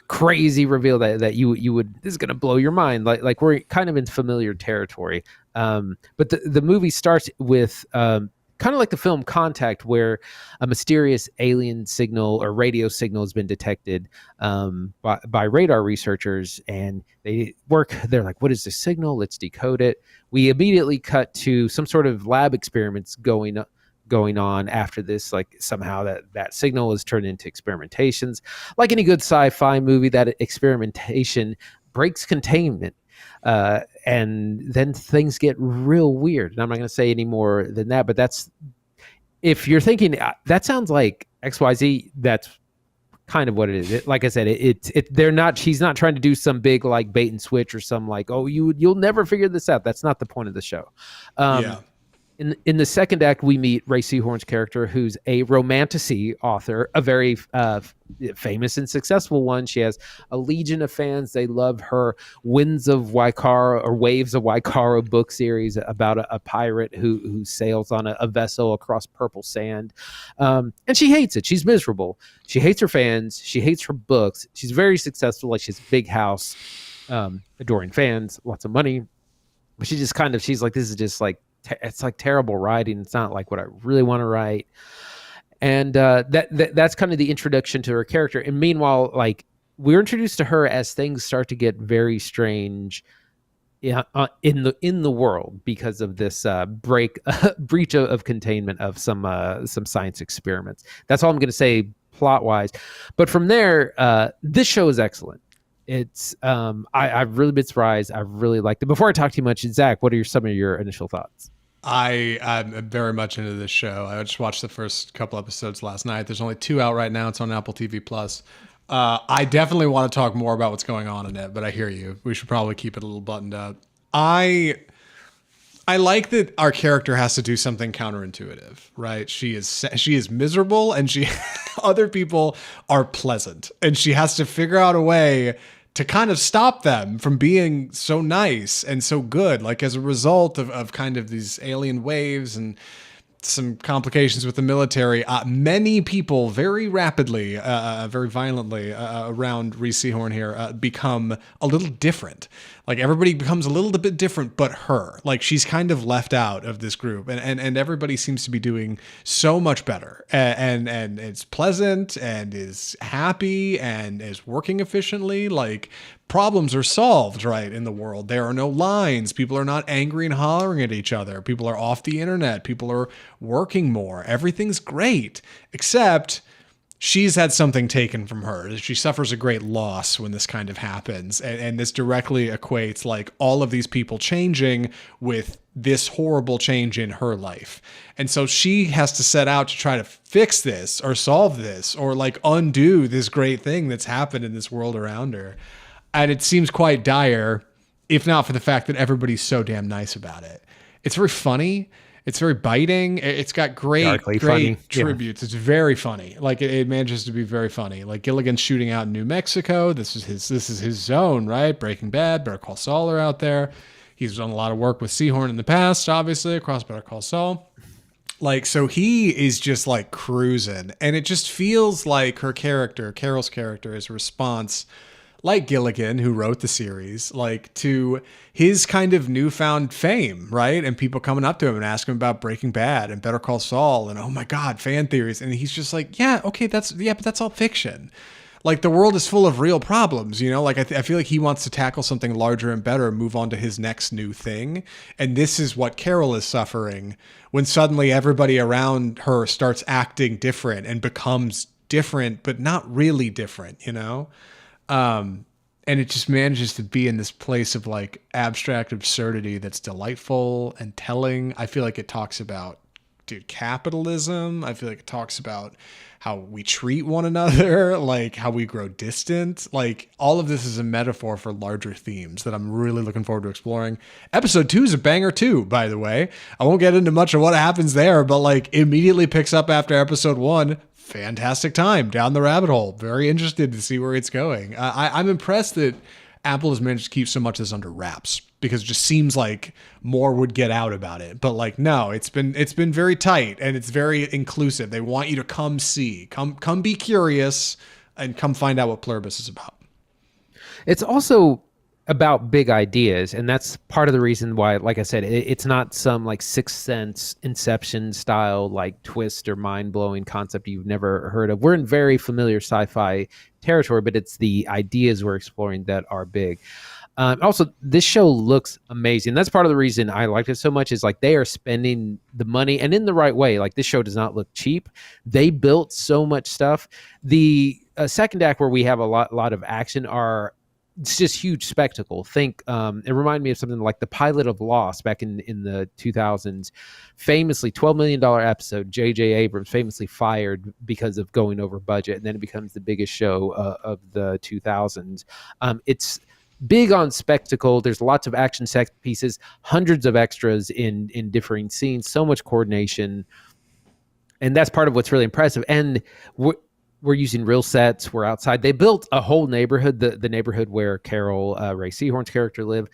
crazy reveal that you would, this is going to blow your mind. Like we're kind of in familiar territory. But the movie starts with kind of like the film Contact, where a mysterious alien signal or radio signal has been detected by radar researchers, and they're like, what is this signal? Let's decode it. We immediately cut to some sort of lab experiments going on after this. Like, somehow that signal is turned into experimentations. Like any good sci-fi movie, that experimentation breaks containment. And then things get real weird. And I'm not going to say any more than that, but if you're thinking that sounds like XYZ, that's kind of what it is. Like I said, she's not trying to do some big like bait and switch or some like, oh, you'll never figure this out. That's not the point of the show. In the second act, we meet Ray Seahorn's character, who's a romantasy author, a very famous and successful one. She has a legion of fans. They love her Waves of Waikara book series about a pirate who sails on a vessel across purple sand. And she hates it. She's miserable. She hates her fans. She hates her books. She's very successful. Like, she has a big house, adoring fans, lots of money. But she's like, this is just like, it's like terrible writing. It's not like what I really want to write. And that's kind of the introduction to her character. And meanwhile, like, we're introduced to her as things start to get very strange in the world because of this breach of containment of some science experiments. That's all I'm going to say plot wise. But from there, this show is excellent. It's I've really been surprised. I've really liked it. Before I talk too much, Zach, what are some of your initial thoughts? I'm very much into this show. I just watched the first couple episodes last night. There's only 2 out right now. It's on Apple TV Plus. I definitely want to talk more about what's going on in it, but I hear you. We should probably keep it a little buttoned up. I like that our character has to do something counterintuitive, right? She is miserable, and other people are pleasant, and she has to figure out a way to kind of stop them from being so nice and so good. Like, as a result of kind of these alien waves and some complications with the military, many people very rapidly, very violently around Reese Seahorn here become a little different. Like, everybody becomes a little bit different but her. Like, she's kind of left out of this group, and everybody seems to be doing so much better, and it's pleasant and is happy and is working efficiently. Like, problems are solved right in the world. There are no lines. People are not angry and hollering at each other. People are off the internet. People are working more. Everything's great, except she's had something taken from her. She suffers a great loss when this kind of happens. And this directly equates like all of these people changing with this horrible change in her life. And so she has to set out to try to fix this or solve this or like undo this great thing that's happened in this world around her. And it seems quite dire, if not for the fact that everybody's so damn nice about it. It's very funny. It's very biting. It's got great tributes. Yeah. It's very funny. Like, it manages to be very funny. Like, Gilligan's shooting out in New Mexico. This is his zone, right? Breaking Bad, Better Call Saul are out there. He's done a lot of work with Seahorn in the past, obviously, across Better Call Saul. Like, so he is just like cruising, and it just feels like her character, Carol's character, is a response, like Gilligan, who wrote the series, like to his kind of newfound fame, right? And people coming up to him and asking him about Breaking Bad and Better Call Saul and, oh my God, fan theories. And he's just like, yeah, okay, but that's all fiction. Like, the world is full of real problems, you know? Like, I feel like he wants to tackle something larger and better and move on to his next new thing. And this is what Carol is suffering when suddenly everybody around her starts acting different and becomes different, but not really different, you know? And it just manages to be in this place of like abstract absurdity that's delightful and telling. I feel like it talks about, dude, capitalism. I feel like it talks about how we treat one another, like how we grow distant. Like, all of this is a metaphor for larger themes that I'm really looking forward to exploring. Episode 2 is a banger too, by the way. I won't get into much of what happens there, but like immediately picks up after episode 1. Fantastic time down the rabbit hole. Very interested to see where it's going. I'm impressed that Apple has managed to keep so much of this under wraps, because it just seems like more would get out about it. But like, no, it's been very tight, and it's very inclusive. They want you to come see, come be curious, and come find out what Pluribus is about. It's also about big ideas, and that's part of the reason why, like I said, it's not some like Sixth Sense, Inception style like twist or mind-blowing concept you've never heard of. We're in very familiar sci-fi territory, but it's the ideas we're exploring that are big. Also, this show looks amazing. That's part of the reason I liked it so much, is like they are spending the money, and in the right way. Like, this show does not look cheap. They built so much stuff. The second act, where we have a lot of action, it's just huge spectacle. Think, it reminded me of something like the pilot of Lost back in the 2000s. Famously, $12 million episode, J.J. Abrams famously fired because of going over budget, and then it becomes the biggest show of the 2000s. It's big on spectacle. There's lots of action set pieces, hundreds of extras in differing scenes, so much coordination. And that's part of what's really impressive. And we're using real sets. We're outside. They built a whole neighborhood, the neighborhood where Carol, Ray Seahorn's character, live.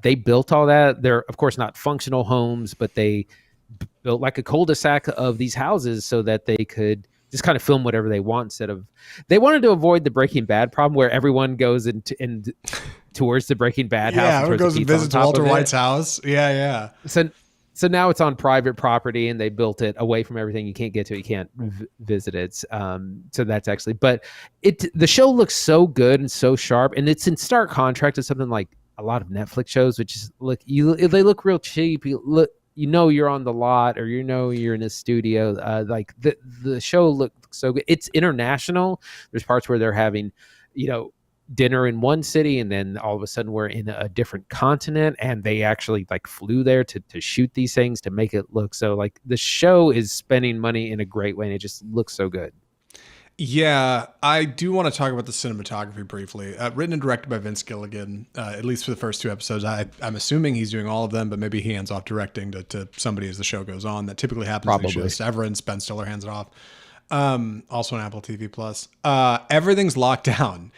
They built all that. They're, of course, not functional homes, but they built like a cul-de-sac of these houses so that they could just kind of film whatever they want. Instead of, they wanted to avoid the Breaking Bad problem where everyone goes and towards the Breaking Bad house. Yeah, everyone goes and visits Walter White's house. Yeah. So now it's on private property, and they built it away from everything. You can't get to it. You can't visit it. So that's actually, but the show looks so good and so sharp, and it's in stark contrast to something like a lot of Netflix shows, which is they look real cheap. You're on the lot, or you're in a studio. Like the show looks so good. It's international. There's parts where they're having, dinner in one city, and then all of a sudden we're in a different continent, and they actually like flew there to shoot these things to make it look so like the show is spending money in a great way, and it just looks so good. Yeah, I do want to talk about the cinematography briefly. Written and directed by Vince Gilligan, at least for the first 2 episodes. I'm assuming he's doing all of them, but maybe he hands off directing to somebody as the show goes on. That typically happens. Probably. In these shows. Severance, Ben Stiller hands it off. Also on Apple TV Plus. Everything's locked down.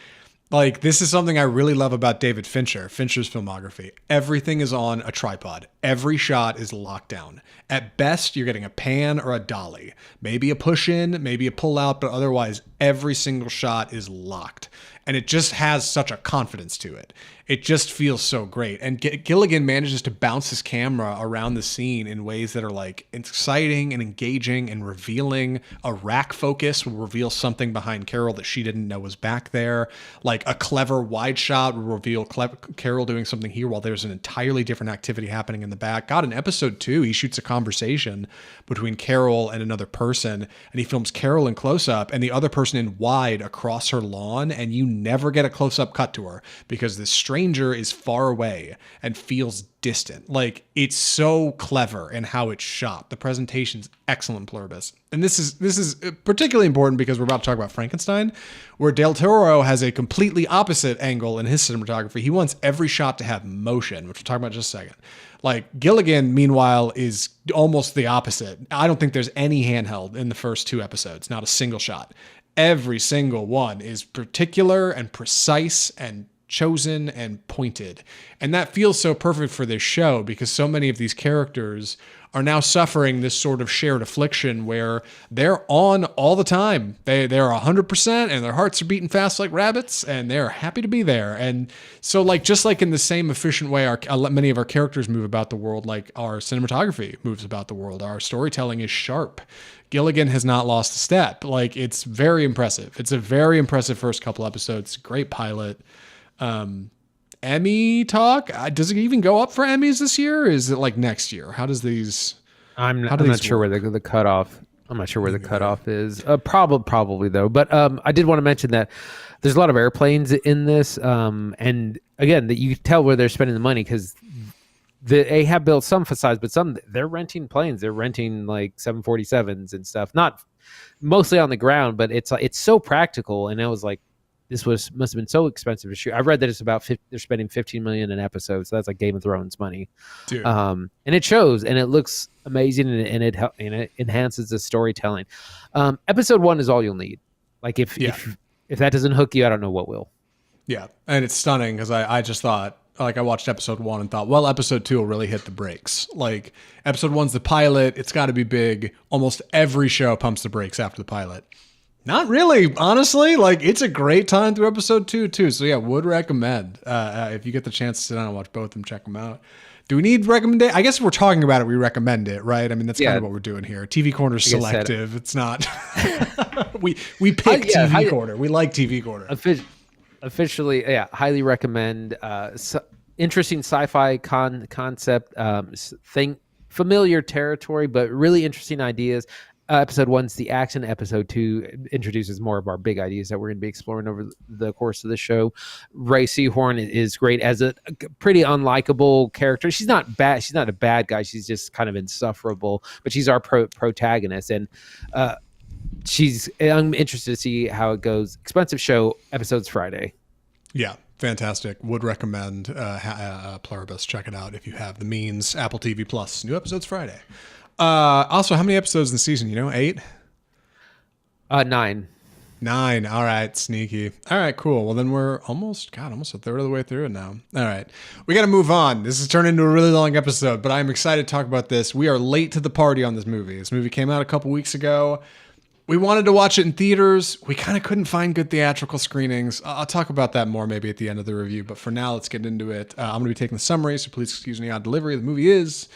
Like, this is something I really love about David Fincher's filmography. Everything is on a tripod. Every shot is locked down. At best, you're getting a pan or a dolly. Maybe a push in, maybe a pull out, but otherwise, every single shot is locked. And it just has such a confidence to it. It just feels so great. And Gilligan manages to bounce his camera around the scene in ways that are like exciting and engaging and revealing. A rack focus will reveal something behind Carol that she didn't know was back there. Like a clever wide shot will reveal Carol doing something here while there's an entirely different activity happening in the back. God, in episode 2, he shoots a conversation between Carol and another person, and he films Carol in close up and the other person in wide across her lawn, and you never get a close up cut to her because this stranger is far away and feels distant. Like, it's so clever in how it's shot. The presentation's excellent, Pluribus. And this is particularly important because we're about to talk about Frankenstein, where Del Toro has a completely opposite angle in his cinematography. He wants every shot to have motion, which we'll talk about in just a second. Like, Gilligan, meanwhile, is almost the opposite. I don't think there's any handheld in the first 2 episodes, not a single shot. Every single one is particular and precise and chosen and pointed. And that feels so perfect for this show because so many of these characters are now suffering this sort of shared affliction where they're on all the time. They're 100% and their hearts are beating fast like rabbits and they're happy to be there. And so, like, just like in the same efficient way many of our characters move about the world, like our cinematography moves about the world, our storytelling is sharp. Gilligan has not lost a step. Like, it's very impressive. It's a very impressive first couple episodes. Great pilot. Emmy talk? Does it even go up for Emmys this year? Or is it like next year? How does these? I'm not sure where the cutoff. I'm not sure where the cutoff is. Probably though. But I did want to mention that there's a lot of airplanes in this, and again, that you can tell where they're spending the money because they have built some facades, but some they're renting planes. They're renting like 747s and stuff. Not mostly on the ground, but it's so practical. And I was like, must have been so expensive to shoot. I read that it's about they're spending $15 million an episode, so that's like Game of Thrones money. Dude. And it shows, and it looks amazing, and it enhances the storytelling. Episode 1 is all you'll need. Like if that doesn't hook you, I don't know what will. Yeah, and it's stunning because I just thought, like, I watched episode 1 and thought, well, episode 2 will really hit the brakes. Like, episode 1's the pilot. It's got to be big. Almost every show pumps the brakes after the pilot. Not really, honestly. Like, it's a great time through episode 2 too. So yeah, would recommend if you get the chance to sit down and watch both of them, check them out. Do we need recommendation? I guess if we're talking about it, we recommend it, right? I mean, that's kind of what we're doing here. TV Corner's selective. It's not. we pick TV Corner. We like TV Corner. Officially, highly recommend. Interesting sci-fi concept thing, familiar territory, but really interesting ideas. Episode 1's the action. Episode 2 introduces more of our big ideas that we're going to be exploring over the course of the show. Ray Seahorn is great as a pretty unlikable character. She's not bad. She's not a bad guy. She's just kind of insufferable, but she's our protagonist. And I'm interested to see how it goes. Expensive show. Episodes Friday. Yeah. Fantastic. Would recommend Pluribus. Check it out if you have the means. Apple TV Plus. New episodes Friday. Also, how many episodes in the season? 8? 9. 9. All right. Sneaky. All right, cool. Well, then we're almost a third of the way through it now. All right. We got to move on. This has turned into a really long episode, but I'm excited to talk about this. We are late to the party on this movie. This movie came out a couple weeks ago. We wanted to watch it in theaters. We kind of couldn't find good theatrical screenings. I'll talk about that more maybe at the end of the review, but for now, let's get into it. I'm going to be taking the summary, so please excuse me on delivery. The movie is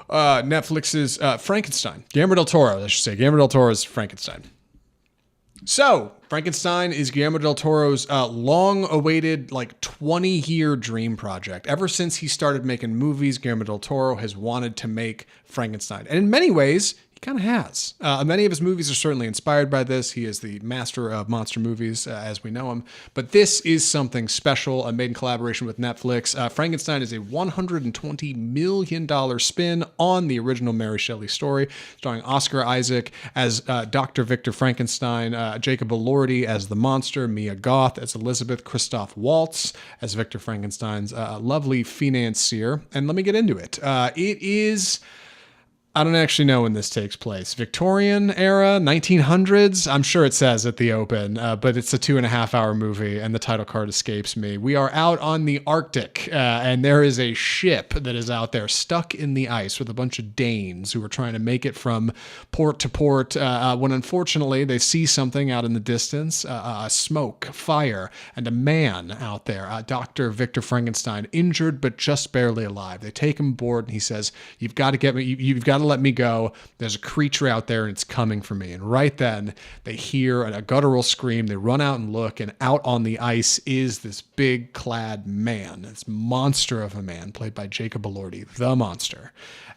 Netflix's Frankenstein. Guillermo Del Toro, I should say. Guillermo Del Toro's Frankenstein. So, Frankenstein is Guillermo Del Toro's long-awaited, 20-year dream project. Ever since he started making movies, Guillermo Del Toro has wanted to make Frankenstein. And in many ways, he kind of has. Many of his movies are certainly inspired by this. He is the master of monster movies as we know him. But this is something special, made in collaboration with Netflix. Frankenstein is a $120 million spin on the original Mary Shelley story, starring Oscar Isaac as Dr. Victor Frankenstein, Jacob Elordi as the monster, Mia Goth as Elizabeth, Christoph Waltz as Victor Frankenstein's lovely financier. And let me get into it. It is... I don't actually know when this takes place. Victorian era, 1900s? I'm sure it says at the open, but it's a 2.5-hour movie, and the title card escapes me. We are out on the Arctic, and there is a ship that is out there stuck in the ice with a bunch of Danes who are trying to make it from port to port, when unfortunately they see something out in the distance, smoke, fire, and a man out there, Dr. Victor Frankenstein, injured but just barely alive. They take him aboard, and he says, "You've got to get me, you've got to let me go. There's a creature out there and it's coming for me." And right then they hear a guttural scream. They run out and look, and out on the ice is this big clad man, this monster of a man played by Jacob Elordi, the monster.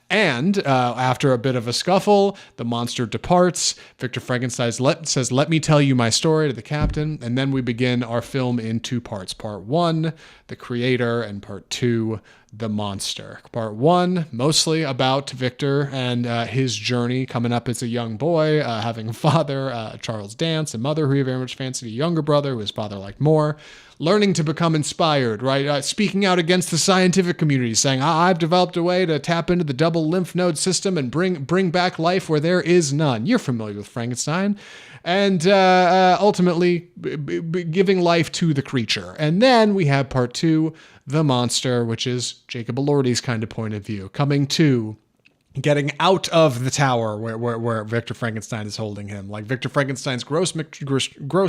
And after a bit of a scuffle, the monster departs. Victor Frankenstein says, "Let me tell you my story," to the captain. And then we begin our film in 2 parts. Part 1, the creator, and Part 2, the monster. Part 1, mostly about Victor and his journey coming up as a young boy, having a father, Charles Dance, a mother who he very much fancied, a younger brother who his father liked more. Learning to become inspired, right? Speaking out against the scientific community, saying, "I've developed a way to tap into the double lymph node system and bring back life where there is none." You're familiar with Frankenstein. And ultimately giving life to the creature. And then we have Part 2, the monster, which is Jacob Elordi's kind of point of view, coming to getting out of the tower where Victor Frankenstein is holding him, like Victor Frankenstein's gross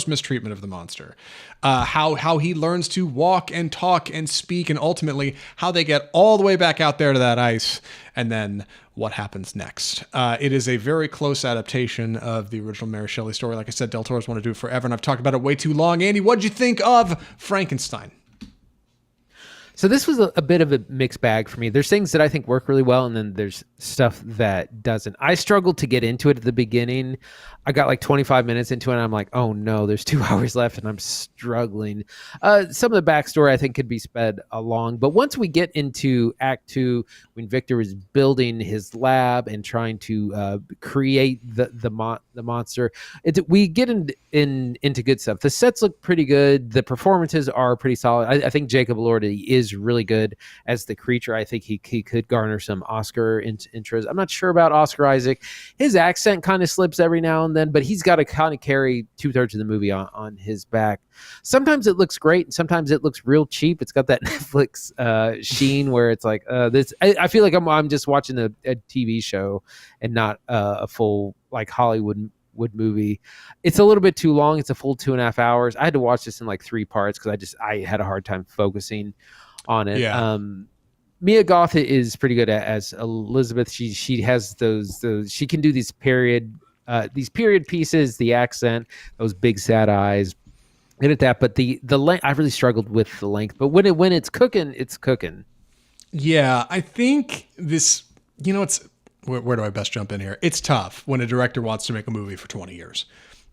mistreatment of the monster, how he learns to walk and talk and speak, and ultimately how they get all the way back out there to that ice, and then what happens next. It is a very close adaptation of the original Mary Shelley story. Like I said, Del Toro's wanted to do it forever, and I've talked about it way too long. Andy, what'd you think of Frankenstein? So this was a bit of a mixed bag for me. There's things that I think work really well, and then there's stuff that doesn't. I struggled to get into it at the beginning. I got like 25 minutes into it, and I'm like, oh no, there's 2 hours left, and I'm struggling. Some of the backstory I think could be sped along, but once we get into Act 2, when Victor is building his lab and trying to create the monster, we get into good stuff. The sets look pretty good. The performances are pretty solid. I think Jacob Elordi is really good as the creature. I think he could garner some Oscar intros. I'm not sure about Oscar Isaac. His accent kind of slips every now and then, but he's got to kind of carry 2/3 of the movie on his back. Sometimes it looks great, and sometimes it looks real cheap. It's got that Netflix sheen where it's like this. I feel like I'm just watching a TV show and not a full like Hollywood movie. It's a little bit too long. It's a full 2.5 hours. I had to watch this in like 3 parts because I had a hard time focusing on it. Yeah. Mia Goth is pretty good as Elizabeth. She has those she can do these period pieces, the accent, those big sad eyes. Good at that, but the length, I really struggled with the length. But when it's cooking, it's cooking. Yeah, I think this, it's where do I best jump in here? It's tough when a director wants to make a movie for 20 years.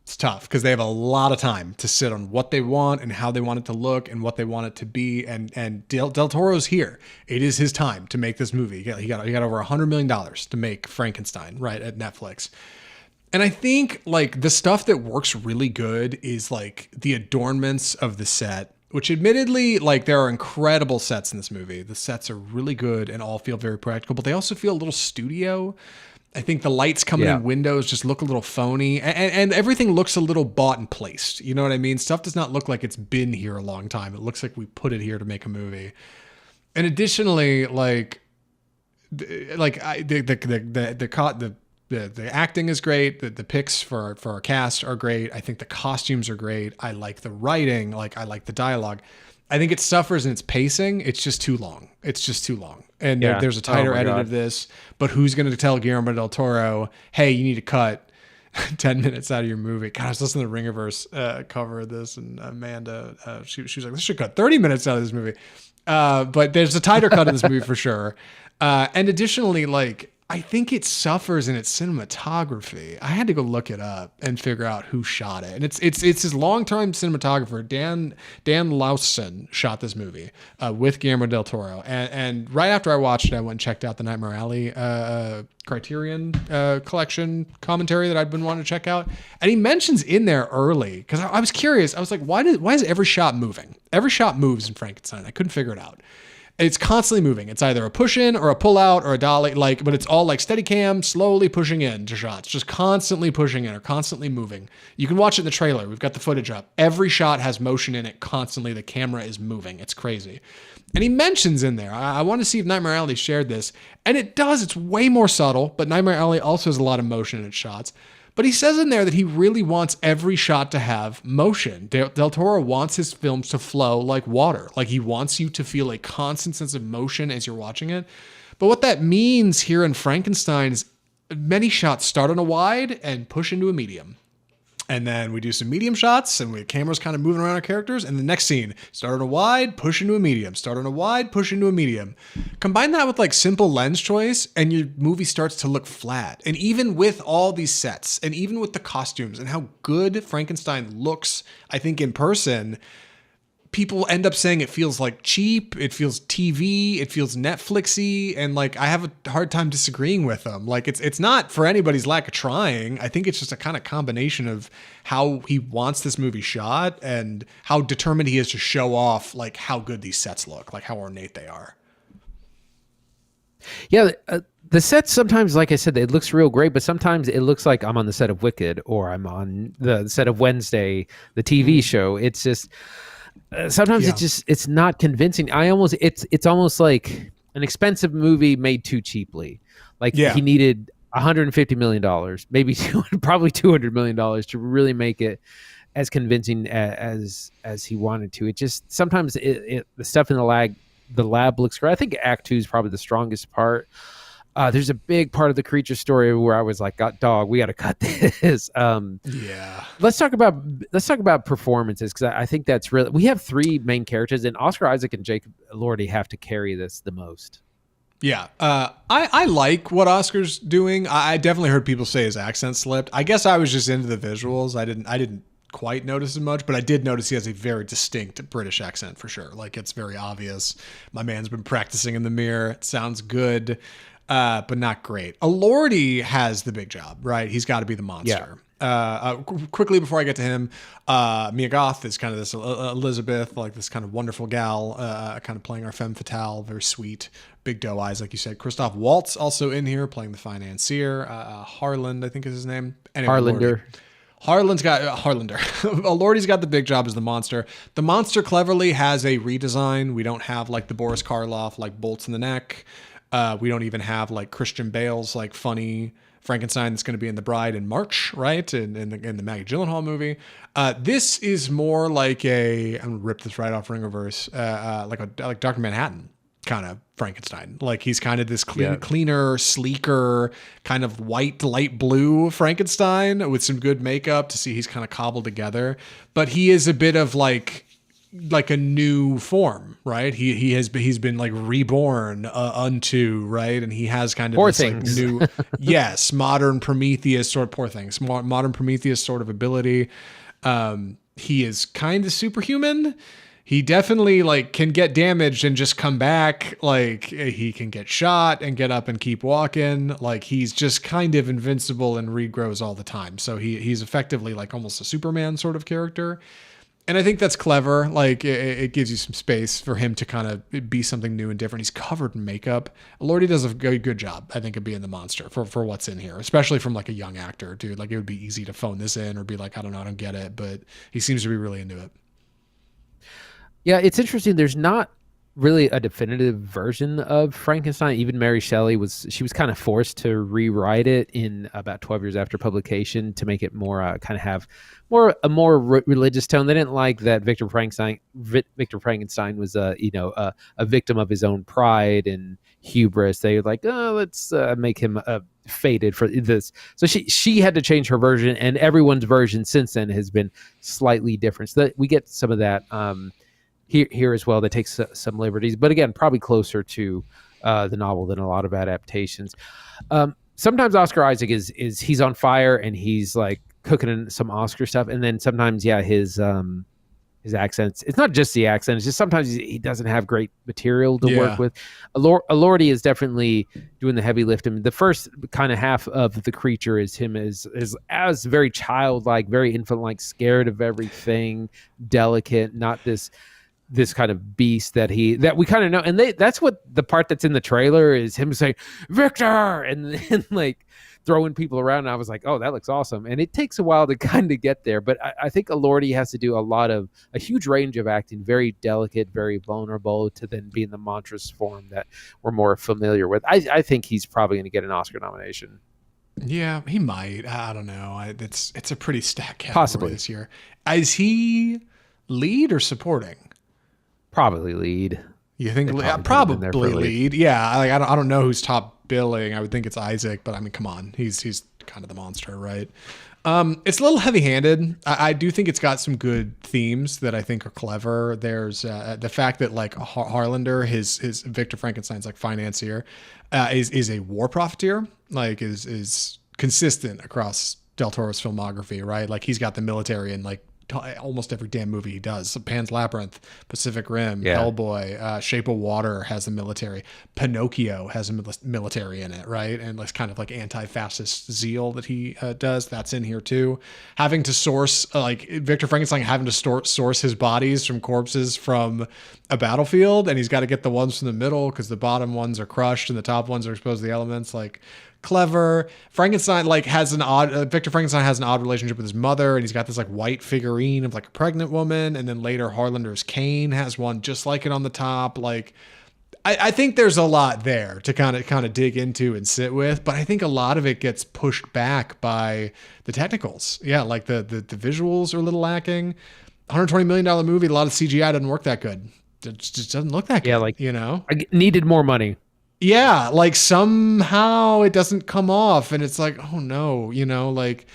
It's tough because they have a lot of time to sit on what they want and how they want it to look and what they want it to be. And Del Toro's here. It is his time to make this movie. He got over $100 million to make Frankenstein, right, at Netflix. And I think like the stuff that works really good is like the adornments of the set, which admittedly, like there are incredible sets in this movie. The sets are really good and all feel very practical, but they also feel a little studio. I think the lights coming in windows just look a little phony, and everything looks a little bought and placed. You know what I mean? Stuff does not look like it's been here a long time. It looks like we put it here to make a movie. And additionally, the acting is great. The picks for our cast are great. I think the costumes are great. I like the writing. I like the dialogue. I think it suffers in its pacing. It's just too long. And there's a tighter edit of this, but who's going to tell Guillermo Del Toro, hey, you need to cut 10 minutes out of your movie? God, I was listening to the Ringerverse cover of this, and Amanda, she was like, this should cut 30 minutes out of this movie. But there's a tighter cut of this movie for sure. And additionally, I think it suffers in its cinematography. I had to go look it up and figure out who shot it. And it's his longtime cinematographer, Dan Lausson, shot this movie with Guillermo Del Toro. And right after I watched it, I went and checked out the Nightmare Alley Criterion collection commentary that I'd been wanting to check out. And he mentions in there early, because I was curious. I was like, why is every shot moving? Every shot moves in Frankenstein. I couldn't figure it out. It's constantly moving. It's either a push in or a pull out or a dolly, but it's all like steady cam, slowly pushing in to shots, just constantly pushing in or constantly moving. You can watch it in the trailer. We've got the footage up. Every shot has motion in it constantly. The camera is moving. It's crazy. And he mentions in there, I want to see if Nightmare Alley shared this, and it does. It's way more subtle, but Nightmare Alley also has a lot of motion in its shots. But he says in there that he really wants every shot to have motion. Del Toro wants his films to flow like water. Like he wants you to feel a constant sense of motion as you're watching it. But what that means here in Frankenstein is many shots start on a wide and push into a medium. And then we do some medium shots and the camera's kind of moving around our characters. And the next scene, start on a wide, push into a medium. Start on a wide, push into a medium. Combine that with like simple lens choice and your movie starts to look flat. And even with all these sets and even with the costumes and how good Frankenstein looks, I think in person, people end up saying it feels like cheap, it feels TV, it feels Netflixy, and like I have a hard time disagreeing with them. Like it's not for anybody's lack of trying. I think it's just a kind of combination of how he wants this movie shot and how determined he is to show off like how good these sets look, like how ornate they are. Yeah, the sets sometimes, like I said, it looks real great, but sometimes it looks like I'm on the set of Wicked or I'm on the set of Wednesday, the TV show. It's just sometimes it's not convincing. It's almost like an expensive movie made too cheaply. Like he needed $150 million, maybe probably $200 million to really make it as convincing as he wanted to. It just sometimes the stuff in the lab looks great. I think Act 2 is probably the strongest part. There's a big part of the creature story where I was like, "God, dog, we got to cut this." Let's talk about performances, because I think that's really. We have three main characters, and Oscar Isaac and Jacob Elordi have to carry this the most. Yeah, I like what Oscar's doing. I definitely heard people say his accent slipped. I guess I was just into the visuals. I didn't quite notice as much, but I did notice he has a very distinct British accent for sure. Like it's very obvious. My man's been practicing in the mirror. It sounds good. But not great. Elordi has the big job, right? He's got to be the monster. Yeah. Quickly before I get to him, Mia Goth is kind of this Elizabeth, like this kind of wonderful gal, kind of playing our femme fatale, very sweet, big doe eyes, like you said. Christoph Waltz also in here playing the financier. Harland, I think is his name. Anyway, Harlander. Harlander. Elordi's got the big job as the monster. The monster cleverly has a redesign. We don't have like the Boris Karloff, like bolts in the neck. We don't even have like Christian Bale's like funny Frankenstein that's going to be in The Bride in March, right? In the Maggie Gyllenhaal movie. This is more like I'm gonna rip this right off Ringerverse, like Dr. Manhattan kind of Frankenstein. Like he's kind of this cleaner, sleeker, kind of white, light blue Frankenstein with some good makeup to see he's kind of cobbled together. But he is a bit of like a new form, right? He's been like reborn unto, right? And he has kind of poor this things. Like new, modern Prometheus sort of poor things, modern Prometheus sort of ability. He is kind of superhuman. He definitely like can get damaged and just come back. Like he can get shot and get up and keep walking. Like he's just kind of invincible and regrows all the time. So he's effectively like almost a Superman sort of character. And I think that's clever. Like it gives you some space for him to kind of be something new and different. He's covered in makeup. Elordi does a good job, I think, of being the monster for what's in here, especially from like a young actor, dude. Like it would be easy to phone this in or be like, I don't get it, but he seems to be really into it. Yeah, it's interesting. There's not really a definitive version of Frankenstein. Even Mary Shelley was kind of forced to rewrite it in about 12 years after publication to make it more kind of have a more religious tone. They didn't like that Victor Frankenstein was a victim of his own pride and hubris. They were like, oh, let's make him fated for this. So she had to change her version, and everyone's version since then has been slightly different. So that we get some of that here as well. That takes some liberties, but again, probably closer to the novel than a lot of adaptations. Sometimes Oscar Isaac is he's on fire and he's like cooking in some Oscar stuff, and then sometimes his accents. It's not just the accent. It's just sometimes he doesn't have great material to work with. Elordi is definitely doing the heavy lifting. The first kind of half of the creature is him as very childlike, very infant-like, scared of everything, delicate, not this kind of beast that we kind of know. And that's what the part that's in the trailer is him saying, Victor, and like throwing people around. And I was like, oh, that looks awesome. And it takes a while to kind of get there. But I think Elordi has to do a huge range of acting, very delicate, very vulnerable, to then be in the monstrous form that we're more familiar with. I think he's probably going to get an Oscar nomination. Yeah, he might. I don't know. It's a pretty stacked category Possibly this year. Is he lead or supporting? Probably lead. You think probably lead? Yeah, like I don't know who's top billing. I would think it's Isaac, but I mean, come on, he's kind of the monster, right? It's a little heavy-handed. I do think it's got some good themes that I think are clever. There's the fact that like Harlander, his Victor Frankenstein's like financier, is a war profiteer. Like is consistent across Del Toro's filmography, right? Like he's got the military and like almost every damn movie he does. Pan's Labyrinth, Pacific Rim, Hellboy, Shape of Water has a military. Pinocchio has a military in it, right? And like kind of like anti-fascist zeal that he does. That's in here too. Having to source like Victor Frankenstein having to source his bodies from corpses from a battlefield, and he's got to get the ones from the middle because the bottom ones are crushed and the top ones are exposed to the elements. Like clever. Frankenstein Victor Frankenstein has an odd relationship with his mother, and he's got this like white figurine of like a pregnant woman, and then later Harlander's cane has one just like it on the top. Like I think there's a lot there to kind of dig into and sit with, but I think a lot of it gets pushed back by the technicals. Yeah, like the visuals are a little lacking. $120 million movie, a lot of CGI doesn't work that good. It just doesn't look that good. Yeah, like, you know, I needed more money. Yeah, like somehow it doesn't come off, and it's like, oh no, you know, like,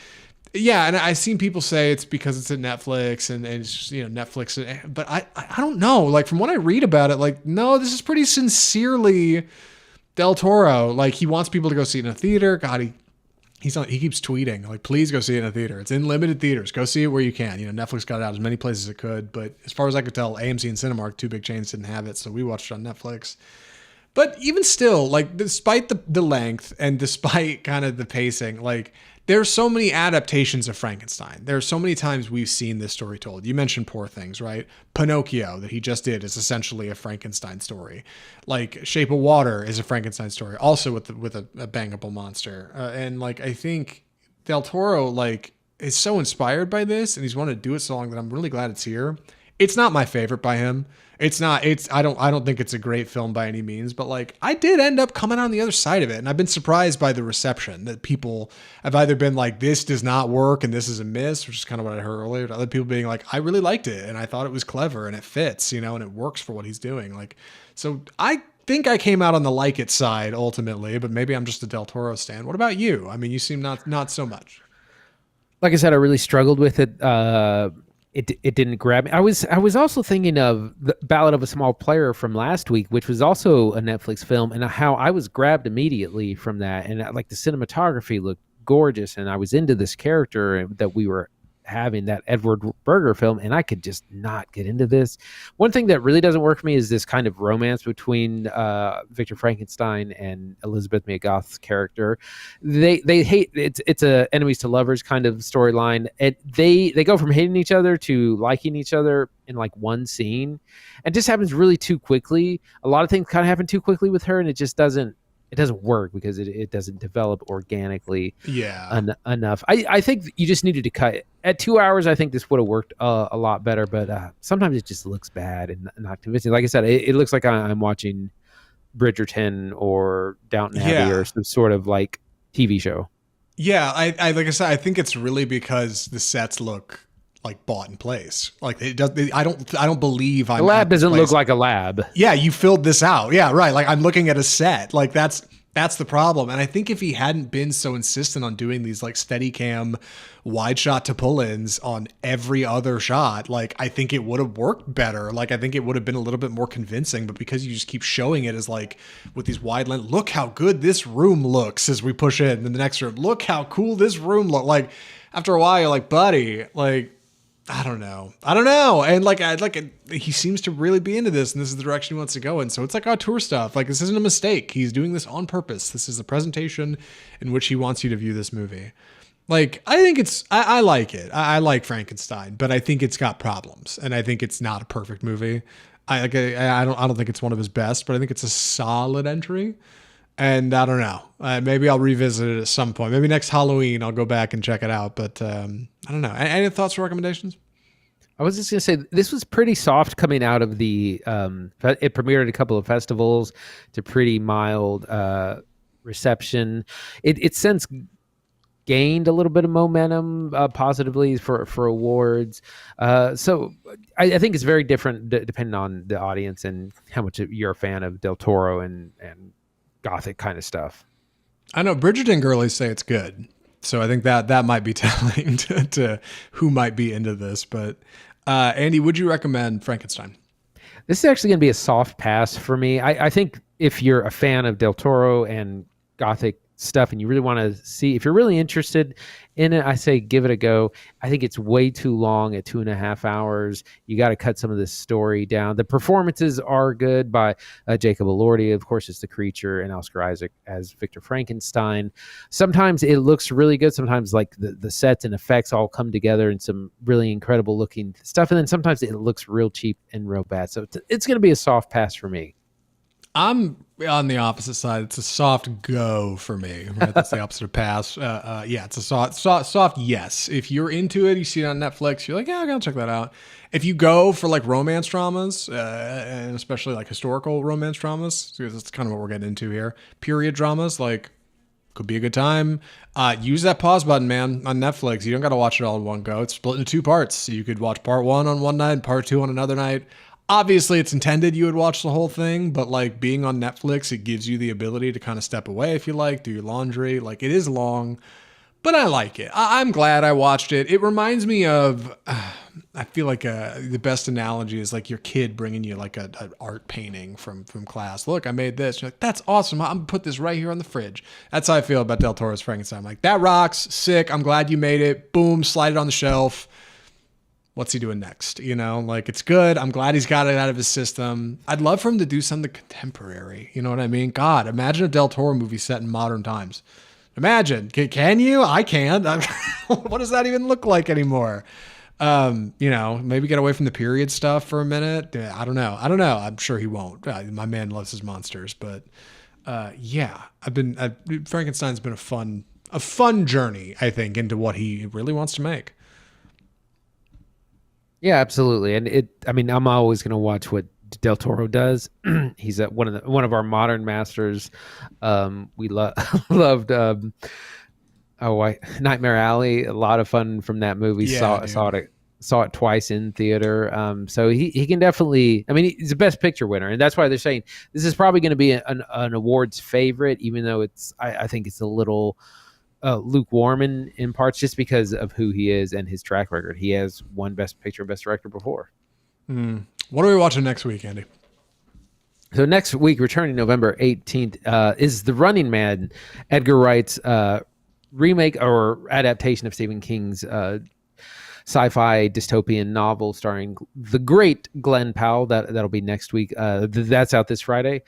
yeah. And I've seen people say it's because it's at Netflix and it's just, you know, Netflix, but I don't know. Like from what I read about it, like, no, this is pretty sincerely Del Toro. Like he wants people to go see it in a theater. God, he keeps tweeting like, please go see it in a theater. It's in limited theaters. Go see it where you can. You know, Netflix got it out as many places as it could, but as far as I could tell, AMC and Cinemark, two big chains, didn't have it, so we watched it on Netflix. But even still, like, despite the length and despite kind of the pacing, like, there's so many adaptations of Frankenstein. There's so many times we've seen this story told. You mentioned Poor Things, right? Pinocchio, that he just did, is essentially a Frankenstein story. Like, Shape of Water is a Frankenstein story, also with a bangable monster. And, like, I think Del Toro, like, is so inspired by this, and he's wanted to do it so long that I'm really glad it's here. It's not my favorite by him. I don't think it's a great film by any means, but like I did end up coming on the other side of it. And I've been surprised by the reception that people have either been like, this does not work and this is a miss, which is kind of what I heard earlier, to other people being like, I really liked it and I thought it was clever and it fits, you know, and it works for what he's doing. Like, so I think I came out on the like it side ultimately, but maybe I'm just a Del Toro stan. What about you? I mean, you seem not so much. Like I said, I really struggled with it. It didn't grab me. I was also thinking of the Ballad of a Small Player from last week, which was also a Netflix film, and how I was grabbed immediately from that. And like the cinematography looked gorgeous, and I was into this character that we were having, that Edward Berger film, and I could just not get into this. One thing that really doesn't work for me is this kind of romance between Victor Frankenstein and Elizabeth Mia Goth's character. They hate, it's a enemies to lovers kind of storyline, and they go from hating each other to liking each other in like one scene, and just happens really too quickly. A lot of things kind of happen too quickly with her, and it just doesn't work because it doesn't develop organically enough. I think you just needed to cut it. At 2 hours. I think this would have worked a lot better, but sometimes it just looks bad and not convincing. Like I said, it looks like I'm watching Bridgerton or Downton Abbey or some sort of like TV show. Yeah, I like I said, I think it's really because the sets look like bought in place. Like it does. I don't believe the lab doesn't look like a lab. Yeah, you filled this out. Yeah, right. Like I'm looking at a set. Like that's That's the problem. And I think if he hadn't been so insistent on doing these like steady cam wide shot to pull-ins on every other shot, like I think it would have worked better. Like I think it would have been a little bit more convincing, but because you just keep showing it as like with these wide lens, look how good this room looks as we push in, and then the next room, look how cool this room look. Like after a while you're like, buddy, like I don't know. And he seems to really be into this, and this is the direction he wants to go in. So it's like auteur stuff. Like this isn't a mistake. He's doing this on purpose. This is the presentation in which he wants you to view this movie. Like, I think I like it. I like Frankenstein, but I think it's got problems, and I think it's not a perfect movie. I don't think it's one of his best, but I think it's a solid entry. And I don't know. Maybe I'll revisit it at some point. Maybe next Halloween I'll go back and check it out. But I don't know. Any thoughts or recommendations? I was just going to say, this was pretty soft coming out of the... it premiered at a couple of festivals to pretty mild reception. It since gained a little bit of momentum positively for awards. So I think it's very different depending on the audience and how much you're a fan of Del Toro and Gothic kind of stuff. I know Bridgerton girlies say it's good, so I think that might be telling to who might be into this. But Andy, would you recommend Frankenstein? This is actually going to be a soft pass for me. I think if you're a fan of Del Toro and Gothic stuff and you really want to see, if you're really interested in it, I say give it a go. I think it's way too long at 2.5 hours. You got to cut some of this story down. The performances are good by Jacob Elordi, of course, as the creature, and Oscar Isaac as Victor Frankenstein. Sometimes it looks really good. Sometimes like the sets and effects all come together in some really incredible looking stuff. And then sometimes it looks real cheap and real bad. So it's going to be a soft pass for me. I'm on the opposite side. It's a soft go for me. Right? That's the opposite of pass. Yeah, it's a soft yes. If you're into it, you see it on Netflix, you're like, yeah, I gotta check that out. If you go for like romance dramas, and especially like historical romance dramas, because that's kind of what we're getting into here, period dramas, like could be a good time. Use that pause button, man, on Netflix. You don't got to watch it all in one go. It's split into 2 parts. So you could watch part 1 on one night, part 2 on another night. Obviously, it's intended you would watch the whole thing, but like being on Netflix, it gives you the ability to kind of step away if you like, do your laundry. Like it is long, but I like it. I'm glad I watched it. It reminds me of, I feel like the best analogy is like your kid bringing you like an art painting from class. Look, I made this. You're like, that's awesome. I'm gonna put this right here on the fridge. That's how I feel about Del Toro's Frankenstein. I'm like, that rocks, sick. I'm glad you made it. Boom, slide it on the shelf. What's he doing next? You know, like it's good. I'm glad he's got it out of his system. I'd love for him to do something contemporary. You know what I mean? God, imagine a Del Toro movie set in modern times. Imagine. Can you? I can't. What does that even look like anymore? You know, maybe get away from the period stuff for a minute. I don't know. I'm sure he won't. My man loves his monsters, but yeah, Frankenstein's been a fun journey, I think, into what he really wants to make. Yeah, absolutely. And I'm always going to watch what Del Toro does. He's one of our modern masters. We loved Nightmare Alley. A lot of fun from that movie. Yeah, saw it twice in theater. So he can definitely. He's a Best Picture winner, and that's why they're saying this is probably going to be an awards favorite, even though I think it's a little lukewarm in parts, just because of who he is and his track record. He has won Best Picture and Best Director before. What are we watching next week, Andy? So next week, returning November 18th, is The Running Man, Edgar Wright's remake or adaptation of Stephen King's sci-fi dystopian novel starring the great Glenn Powell. That'll be next week. That's out this Friday.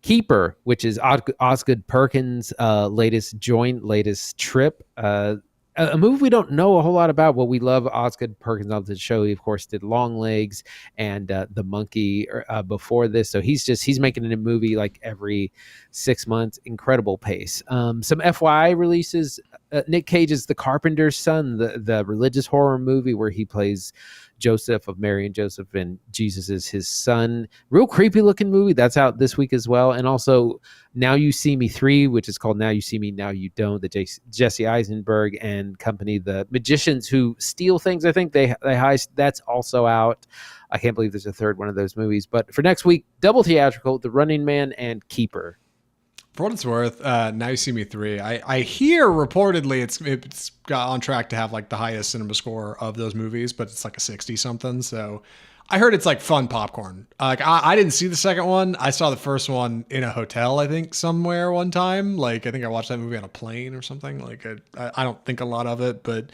Keeper, which is Osgood Perkins' latest trip. A movie we don't know a whole lot about, but we love Osgood Perkins on the show. He, of course, did Longlegs and The Monkey before this. So he's making a movie like every 6 months. Incredible pace. Some FYI releases. Nick Cage's The Carpenter's Son, the religious horror movie where he plays Joseph of Mary and Joseph, and Jesus is his son. Real creepy looking movie. That's out this week as well. And also Now You See Me 3, which is called Now You See Me, Now You Don't, the Jesse Eisenberg and company, the magicians who steal things. I think they heist. That's also out. I can't believe there's a third one of those movies. But for next week, double theatrical, The Running Man and Keeper. For what it's worth, Now You See Me 3, I hear reportedly it's got on track to have like the highest cinema score of those movies, but it's like a 60 something. So I heard it's like fun popcorn. Like I didn't see the second one. I saw the first one in a hotel, I think somewhere one time. Like I think I watched that movie on a plane or something. Like I don't think a lot of it, but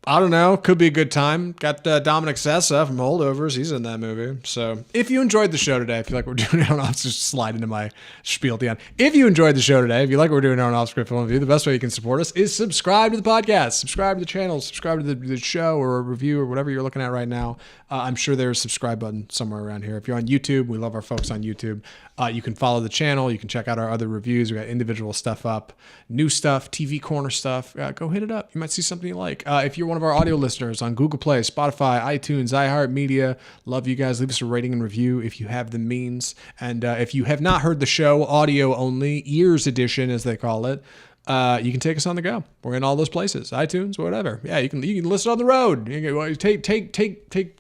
I don't know. Could be a good time. Got Dominic Sessa from Holdovers. He's in that movie. So if you enjoyed the show today, if you like what we're doing, I don't know, I'll just slide into my spiel at the end. If you enjoyed the show today, if you like what we're doing on Off Script Film Review, the best way you can support us is subscribe to the podcast, subscribe to the channel, subscribe to the show or a review or whatever you're looking at right now. I'm sure there's a subscribe button somewhere around here. If you're on YouTube, we love our folks on YouTube. You can follow the channel. You can check out our other reviews. We got individual stuff up, new stuff, TV Corner stuff. Go hit it up. You might see something you like. If you're one of our audio listeners on Google Play, Spotify, iTunes, iHeartMedia, love you guys. Leave us a rating and review if you have the means. And if you have not heard the show, audio only, ears edition as they call it, you can take us on the go. We're in all those places, iTunes, whatever. Yeah, you can listen on the road. You can take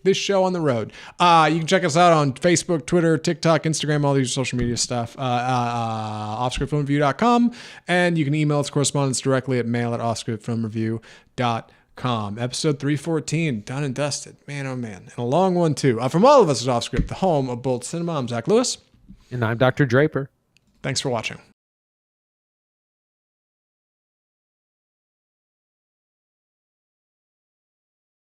this show on the road. You can check us out on Facebook, Twitter, TikTok, Instagram, all these social media stuff. offscriptfilmreview.com, and you can email us correspondence directly at mail@offscriptfilmreview.com. Episode 314, done and dusted. Man, oh man, and a long one too. From all of us at Offscript, the home of Bold Cinema, I'm Zach Lewis, And I'm Dr. Draper. Thanks for watching.